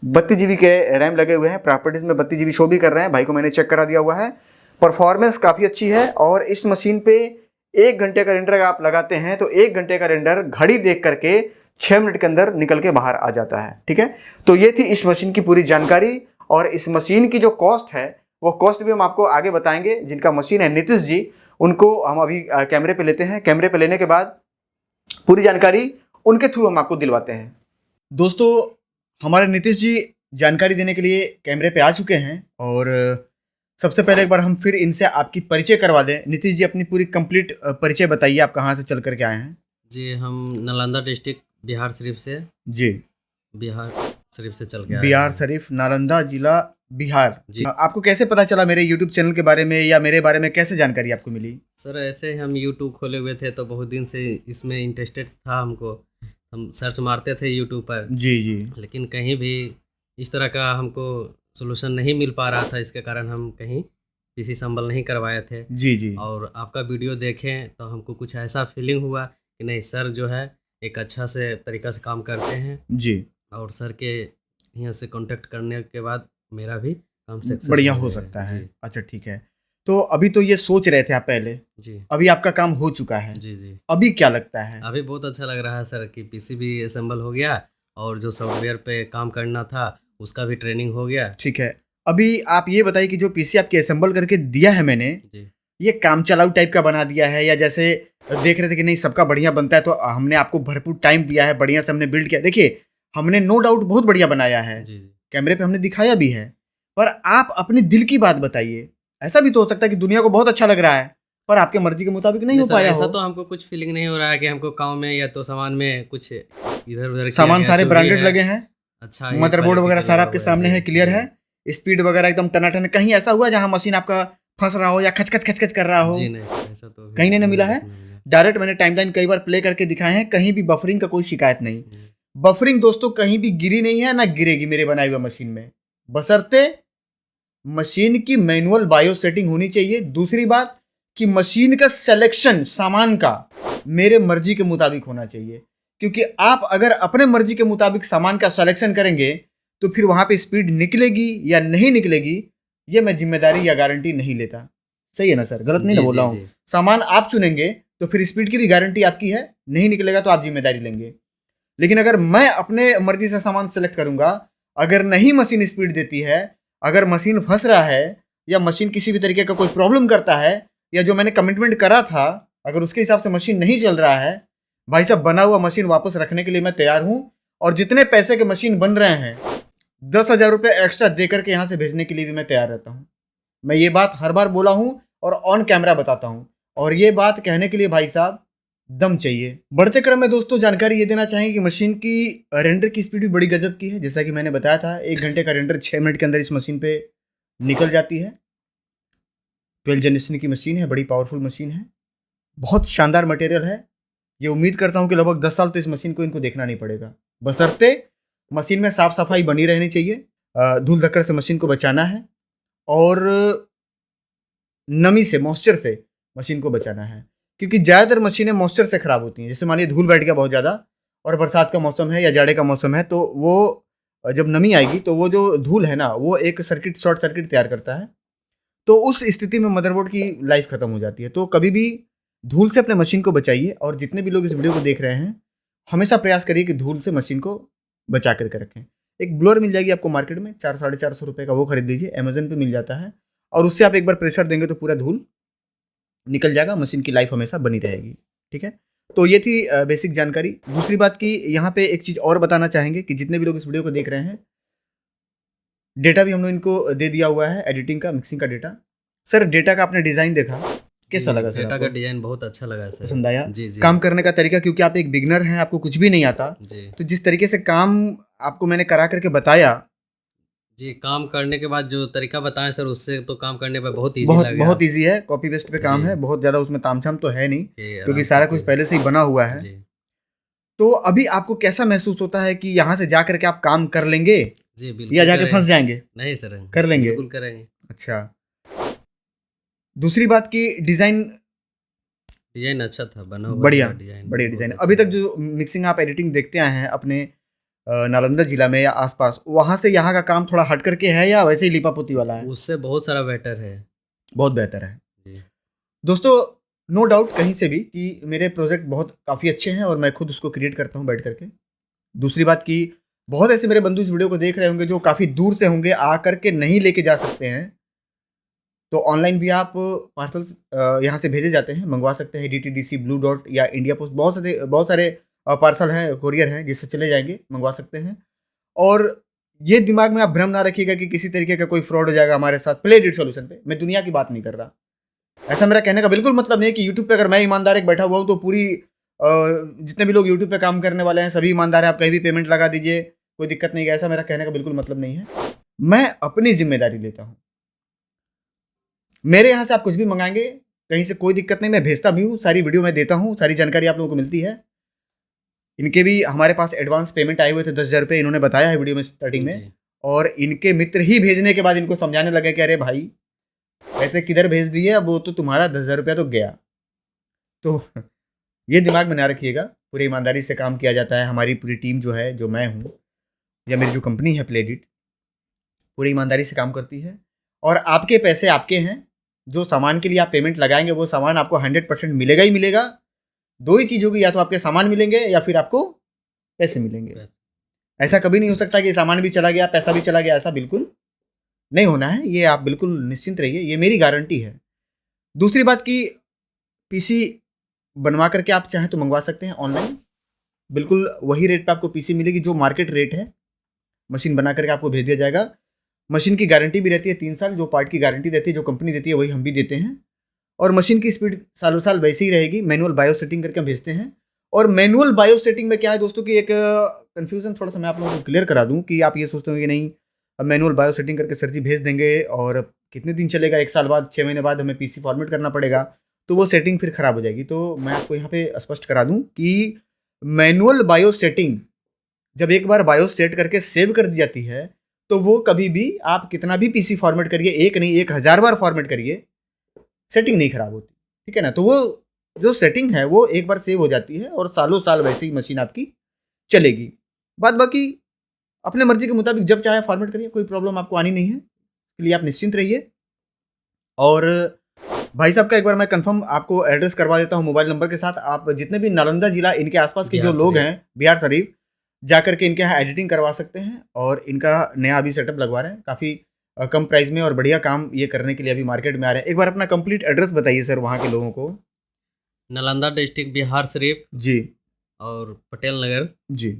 32 GB के रैम लगे हुए हैं, प्रॉपर्टीज़ में 32 GB शो भी कर रहे हैं, भाई को मैंने चेक करा दिया हुआ है। परफॉर्मेंस काफ़ी अच्छी है। और इस मशीन पे 1 घंटे का रेंडर अगर आप लगाते हैं तो 1 घंटे का रेंडर घड़ी देख करके 6 मिनट के अंदर निकल के बाहर आ जाता है। ठीक है, तो ये थी इस मशीन की पूरी जानकारी। और इस मशीन की जो कॉस्ट है वो कॉस्ट भी हम आपको आगे बताएंगे। जिनका मशीन है नीतीश जी, उनको हम अभी कैमरे पे लेते हैं। कैमरे पे लेने के बाद पूरी जानकारी उनके थ्रू हम आपको दिलवाते हैं। दोस्तों, हमारे नीतीश जी जानकारी देने के लिए कैमरे पे आ चुके हैं। और सबसे पहले एक बार हम फिर इनसे आपकी परिचय करवा दें। नीतीश जी, अपनी पूरी कंप्लीट परिचय बताइए, आप कहाँ से चल करके आए हैं? जी, हम नालंदा डिस्ट्रिक्ट बिहार शरीफ से जी, बिहार शरीफ से चल के आए बिहार हैं। शरीफ, नालंदा जिला, बिहार। जी। आपको कैसे पता चला मेरे यूट्यूब चैनल के बारे में, या मेरे बारे में कैसे जानकारी आपको मिली? सर, ऐसे हम यूट्यूब खोले हुए थे तो बहुत दिन से इसमें इंटरेस्टेड था हमको। हम सर्च मारते थे यूट्यूब पर, जी जी। लेकिन कहीं भी इस तरह का हमको सोल्यूशन नहीं मिल पा रहा था। इसके कारण हम कहीं पीसी संबल नहीं करवाए थे। जी जी। और आपका वीडियो देखें तो हमको कुछ ऐसा फीलिंग हुआ कि नहीं, सर जो है एक अच्छा से तरीका से काम करते हैं। जी, और सर के यहाँ से कांटेक्ट करने के बाद मेरा भी काम सक्सेस बढ़िया हो सकता है। अच्छा, ठीक है। तो अभी तो ये सोच रहे थे आप पहले, जी अभी आपका काम हो चुका है। जी जी। अभी क्या लगता है? अभी बहुत अच्छा लग रहा है सर कि पीसी भी असेंबल हो गया और जो सॉफ्टवेयर पे काम करना था उसका भी ट्रेनिंग हो गया। ठीक है, अभी आप ये बताइए कि जो पीसी आपके असेंबल करके दिया है मैंने, जी ये काम चलाऊ टाइप का बना दिया है, या जैसे देख रहे थे कि नहीं सबका बढ़िया बनता है तो हमने आपको भरपूर टाइम दिया है, बढ़िया से हमने बिल्ड किया? देखिए, हमने नो डाउट बहुत बढ़िया बनाया है, जी जी। कैमरे पे हमने दिखाया भी है। पर आप अपने दिल की बात बताइए। ऐसा भी तो हो सकता है कि दुनिया को बहुत अच्छा लग रहा है पर आपके मर्जी के मुताबिक नहीं हो सर, पाया ऐसा हो। तो हमको कुछ फीलिंग नहीं हो रहा है कि हमको काम में या तो सामान में कुछ इधर उधर किया सामान गया, सारे जो भी ब्रांडेड है, लगे हैं, अच्छा ही मदरबोर्ड quality वगैरह का सारा लगा आपके हुआ सामने जी, है, क्लियर जी। है। स्पीड वगैरह एकदम टनाटन। कहीं ऐसा हुआ जहां मशीन आपका फंस रहा हो या खच खच खच खच कर रहा हो? जी नहीं सर, ऐसा तो कहीं नहीं मिला है। नहीं मिला। डायरेक्ट मैंने टाइमलाइन कई बार प्ले करके दिखाए हैं, कहीं भी बफरिंग का कोई शिकायत नहीं। बफरिंग दोस्तों कहीं भी गिरी नहीं है, ना गिरेगी मेरे बनाए हुए मशीन में, बशर्ते मशीन की मैनुअल बायो सेटिंग होनी चाहिए। दूसरी बात कि मशीन का सिलेक्शन सामान का मेरे मर्जी के मुताबिक होना चाहिए, क्योंकि आप अगर अपने मर्जी के मुताबिक सामान का सिलेक्शन करेंगे तो फिर वहां पे स्पीड निकलेगी या नहीं निकलेगी, ये मैं जिम्मेदारी या गारंटी नहीं लेता। सही है ना सर? गलत नहीं ना जी, बोल रहा जी, हूँ? जी। सामान आप चुनेंगे तो फिर स्पीड की भी गारंटी आपकी है, नहीं निकलेगा तो आप जिम्मेदारी लेंगे। लेकिन अगर मैं अपने मर्जी से सामान सेलेक्ट करूंगा, अगर नहीं मशीन स्पीड देती है, अगर मशीन फंस रहा है, या मशीन किसी भी तरीके का कोई प्रॉब्लम करता है, या जो मैंने कमिटमेंट करा था अगर उसके हिसाब से मशीन नहीं चल रहा है, भाई साहब बना हुआ मशीन वापस रखने के लिए मैं तैयार हूं। और जितने पैसे के मशीन बन रहे हैं 10,000 रुपये एक्स्ट्रा दे करके यहाँ से भेजने के लिए भी मैं तैयार रहता हूँ। मैं ये बात हर बार बोला हूँ और ऑन कैमरा बताता हूँ। और ये बात कहने के लिए भाई साहब दम चाहिए। बढ़ते क्रम में दोस्तों जानकारी ये देना चाहेंगे कि मशीन की रेंडर की स्पीड भी बड़ी गजब की है। जैसा कि मैंने बताया था 1 घंटे का रेंडर 6 मिनट के अंदर इस मशीन पे निकल जाती है। 12 जनरेशन की मशीन है, बड़ी पावरफुल मशीन है, बहुत शानदार मटेरियल है। ये उम्मीद करता हूँ कि लगभग 10 साल तो इस मशीन को इनको देखना नहीं पड़ेगा, बशर्ते मशीन में साफ सफाई बनी रहनी चाहिए। धूल धक्कड़ से मशीन को बचाना है और नमी से, मॉइस्चर से मशीन को बचाना है, क्योंकि ज़्यादातर मशीनें मॉइस्चर से ख़राब होती हैं। जैसे मानिए धूल बैठ गया बहुत ज़्यादा और बरसात का मौसम है या जाड़े का मौसम है, तो वो जब नमी आएगी तो वो जो धूल है ना, वो एक सर्किट, शॉर्ट सर्किट तैयार करता है। तो उस स्थिति में मदरबोर्ड की लाइफ ख़त्म हो जाती है। तो कभी भी धूल से अपने मशीन को बचाइए। और जितने भी लोग इस वीडियो को देख रहे हैं, हमेशा प्रयास करिए कि धूल से मशीन को बचा करके रखें। एक ब्लोअर मिल जाएगी आपको मार्केट में 400-450 रुपये का, वो खरीद लीजिए, अमेजन पे मिल जाता है। और उससे आप एक बार प्रेशर देंगे तो पूरा धूल निकल जाएगा, मशीन की लाइफ हमेशा बनी रहेगी। ठीक है, तो ये थी बेसिक जानकारी। दूसरी बात कि यहाँ पे एक चीज़ और बताना चाहेंगे कि जितने भी लोग इस वीडियो को देख रहे हैं, डेटा भी हम लोग इनको दे दिया हुआ है, एडिटिंग का, मिक्सिंग का डेटा। सर डेटा का आपने डिज़ाइन देखा, कैसा लगा सर? डेटा आपको का डिजाइन बहुत अच्छा लगा सर, पसंद आया? जी जी। काम करने का तरीका, क्योंकि आप एक बिगनर हैं, आपको कुछ भी नहीं आता, जी तो जिस तरीके से काम आपको मैंने करा करके बताया, जी, काम करने के बाद जो तरीका बताएं सर, उससे तो काम करने पे बहुत इजी बहुत लगा। बहुत ईजी है, कॉपी पेस्ट पे काम जी। है, बहुत ज़्यादा उसमें तामझाम तो है नहीं, कि आराम क्योंकि से सारा कुछ कोई- पहले से ही बना हुआ है। जी तो अभी आपको कैसा महसूस होता है कि यहाँ से जा करके आप काम कर लेंगे जी, बिल्कुल या जाके करेंगे। फंस जाएंगे? नहीं सर, कर लेंगे? बिल्कुल करेंगे। अच्छा, दूसरी बात की डिज़ाइन डिजाइन अच्छा था, बना हुआ बढ़िया था डिजाइन, बढ़िया बहुत डिजाइन। अच्छा अभी तक है। जो मिक्सिंग आप एडिटिंग देखते आए हैं अपने नालंदा जिला में या आसपास, वहां से यहाँ का काम थोड़ा हट करके है या वैसे ही लिपापोती वाला है? उससे बहुत सारा बेटर है बहुत बेहतर है जी। दोस्तों। नो डाउट कहीं से भी कि मेरे प्रोजेक्ट बहुत काफ़ी अच्छे हैं और मैं खुद उसको क्रिएट करता हूँ बैठ करके। दूसरी बात कि बहुत ऐसे मेरे बंधु इस वीडियो को देख रहे होंगे जो काफ़ी दूर से होंगे, आ करके नहीं लेके जा सकते हैं, तो ऑनलाइन भी आप पार्सल्स यहाँ से भेजे जाते हैं, मंगवा सकते हैं। DTDC, ब्लू डॉट या इंडिया पोस्ट, बहुत सारे पार्सल हैं, कोरियर हैं जिससे चले जाएंगे, मंगवा सकते हैं। और ये दिमाग में आप भ्रम ना रखिएगा कि किसी तरीके का कोई फ्रॉड हो जाएगा हमारे साथ प्ले डिट सॉल्यूशन पे। मैं दुनिया की बात नहीं कर रहा, ऐसा मेरा कहने का बिल्कुल मतलब नहीं है कि यूट्यूब पे अगर मैं ईमानदार एक बैठा हुआ हूँ तो पूरी जितने भी लोग यूट्यूब पे काम करने वाले हैं सभी ईमानदार हैं, आप कहीं भी पेमेंट लगा दीजिए, कोई दिक्कत नहीं है। ऐसा मेरा कहने का बिल्कुल मतलब नहीं है। मैं अपनी जिम्मेदारी लेता हूँ। मेरे यहाँ से आप कुछ भी मंगाएंगे, कहीं से कोई दिक्कत नहीं, मैं भेजता भी हूँ, सारी वीडियो मैं देता हूँ, सारी जानकारी आप लोगों को मिलती है। इनके भी हमारे पास एडवांस पेमेंट आए हुए थे 10,000 रुपये, इन्होंने बताया है वीडियो में स्टार्टिंग में। जी। और इनके मित्र ही भेजने के बाद इनको समझाने लगे कि अरे भाई पैसे किधर भेज दिए, अब वो तो तुम्हारा 10,000 रुपया तो गया। तो ये दिमाग में ना रखिएगा, पूरी ईमानदारी से काम किया जाता है। हमारी पूरी टीम जो है, जो मैं हूँ या मेरी जो कंपनी है प्लेडिट, पूरी ईमानदारी से काम करती है। और आपके पैसे आपके हैं, जो सामान के लिए आप पेमेंट लगाएंगे वो सामान आपको 100% मिलेगा ही मिलेगा। दो ही चीज़ होगी, या तो आपके सामान मिलेंगे या फिर आपको पैसे मिलेंगे। ऐसा कभी नहीं हो सकता कि सामान भी चला गया पैसा भी चला गया, ऐसा बिल्कुल नहीं होना है। ये आप बिल्कुल निश्चिंत रहिए, ये मेरी गारंटी है। दूसरी बात कि पीसी बनवा करके आप चाहें तो मंगवा सकते हैं ऑनलाइन, बिल्कुल वही रेट पे आपको पीसी मिलेगी जो मार्केट रेट है। मशीन बना करके आपको भेज दिया जाएगा। मशीन की गारंटी भी रहती है 3 साल, जो पार्ट की गारंटी रहती है जो कंपनी देती है वही हम भी देते हैं। और मशीन की स्पीड सालों साल वैसे ही रहेगी। मैनुअल बायो सेटिंग करके हम भेजते हैं। और मैनुअल बायो सेटिंग में क्या है दोस्तों कि एक कन्फ्यूज़न थोड़ा सा मैं आप लोगों को क्लियर करा दूं कि आप ये सोचते हो कि नहीं अब मैनुअल बायो सेटिंग करके सर जी भेज देंगे और कितने दिन चलेगा, 1 साल बाद 6 महीने बाद हमें पीसी फॉर्मेट करना पड़ेगा, तो वो सेटिंग फिर ख़राब हो जाएगी। तो मैं आपको यहाँ पे स्पष्ट करा दूँ कि मैनुअल बायो सेटिंग जब एक बार बायोस सेट करके सेव कर दी जाती है तो वो कभी भी आप कितना भी पीसी फॉर्मेट करिए, एक नहीं 1000 बार फॉर्मेट करिए, सेटिंग नहीं खराब होती, ठीक है ना। तो वो जो सेटिंग है वो एक बार सेव हो जाती है और सालों साल वैसे ही मशीन आपकी चलेगी। बाद बाकी अपने मर्जी के मुताबिक जब चाहे फॉर्मेट करिए, कोई प्रॉब्लम आपको आनी नहीं है, इसलिए आप निश्चिंत रहिए। और भाई साहब का एक बार मैं कंफर्म आपको एड्रेस करवा देता हूँ मोबाइल नंबर के साथ। आप जितने भी नालंदा जिला इनके आसपास के जो लोग हैं, बिहार शरीफ, जा करके इनके यहाँ एडिटिंग करवा सकते हैं। और इनका नया अभी सेटअप लगवा रहे हैं, काफ़ी कम प्राइस में और बढ़िया काम ये करने के लिए अभी मार्केट में आ रहे हैं। एक बार अपना कंप्लीट एड्रेस बताइए सर वहाँ के लोगों को। नालंदा डिस्ट्रिक्ट, बिहार शरीफ जी और पटेल नगर, जी,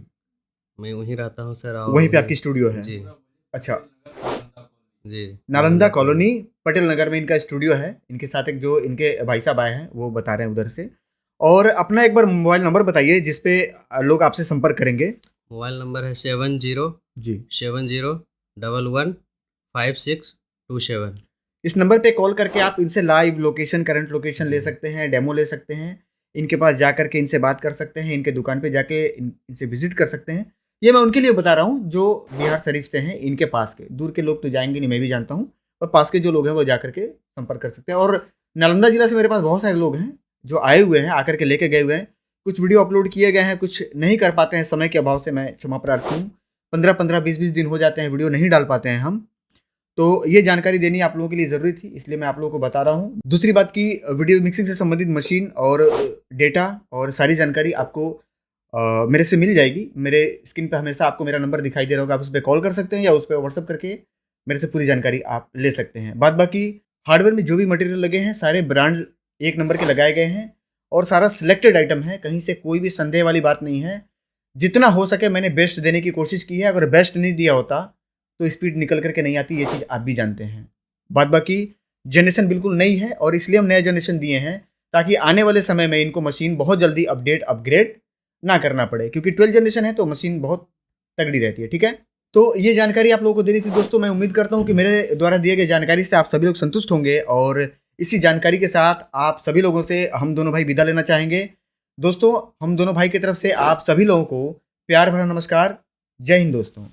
मैं वहीं रहता हूँ सर। और वहीं पे आपकी स्टूडियो है? जी अच्छा, जी, नालंदा कॉलोनी पटेल नगर में इनका स्टूडियो है। इनके साथ एक जो इनके भाई साहब आए हैं वो बता रहे हैं उधर से। और अपना एक बार मोबाइल नंबर बताइए जिसपे लोग आपसे संपर्क करेंगे। मोबाइल नंबर है 70 जी, 70115627। इस नंबर पे कॉल करके आप इनसे लाइव लोकेशन, करंट लोकेशन ले सकते हैं, डेमो ले सकते हैं, इनके पास जा करके इनसे बात कर सकते हैं, इनके दुकान पे जाके इनसे विजिट कर सकते हैं। ये मैं उनके लिए बता रहा हूँ जो बिहार शरीफ से हैं, इनके पास के। दूर के लोग तो जाएंगे नहीं, मैं भी जानता हूँ, और पास के जो लोग हैं वो जा करके संपर्क कर सकते हैं। और नालंदा जिला से मेरे पास बहुत सारे लोग हैं जो आए हुए हैं, आकर के लेके गए हुए हैं। कुछ वीडियो अपलोड किए गए हैं, कुछ नहीं कर पाते हैं, समय के अभाव से मैं क्षमा प्रार्थी हूँ। 15-15, 20-20 दिन हो जाते हैं, वीडियो नहीं डाल पाते हैं हम। तो ये जानकारी देनी आप लोगों के लिए ज़रूरी थी, इसलिए मैं आप लोगों को बता रहा हूँ। दूसरी बात की वीडियो मिक्सिंग से संबंधित मशीन और डेटा और सारी जानकारी आपको मेरे से मिल जाएगी। मेरे स्क्रीन पे हमेशा आपको मेरा नंबर दिखाई दे रहा होगा, आप उस पर कॉल कर सकते हैं या उस पर व्हाट्सअप करके मेरे से पूरी जानकारी आप ले सकते हैं। बाद बाकी हार्डवेयर में जो भी मटेरियल लगे हैं सारे ब्रांड 1 नंबर के लगाए गए हैं और सारा सिलेक्टेड आइटम है, कहीं से कोई भी संदेह वाली बात नहीं है। जितना हो सके मैंने बेस्ट देने की कोशिश की है। अगर बेस्ट नहीं दिया होता तो स्पीड निकल करके नहीं आती, ये चीज़ आप भी जानते हैं। बाद बाकी जनरेशन बिल्कुल नई है और इसलिए हम नया जनरेशन दिए हैं ताकि आने वाले समय में इनको मशीन बहुत जल्दी अपग्रेड ना करना पड़े, क्योंकि 12 जनरेशन है तो मशीन बहुत तगड़ी रहती है, ठीक है। तो ये जानकारी आप लोगों को देनी थी दोस्तों। मैं उम्मीद करता हूँ कि मेरे द्वारा दिए गए जानकारी से आप सभी लोग संतुष्ट होंगे और इसी जानकारी के साथ आप सभी लोगों से हम दोनों भाई विदा लेना चाहेंगे। दोस्तों हम दोनों भाई की तरफ से आप सभी लोगों को प्यार भरा नमस्कार। जय हिंद दोस्तों।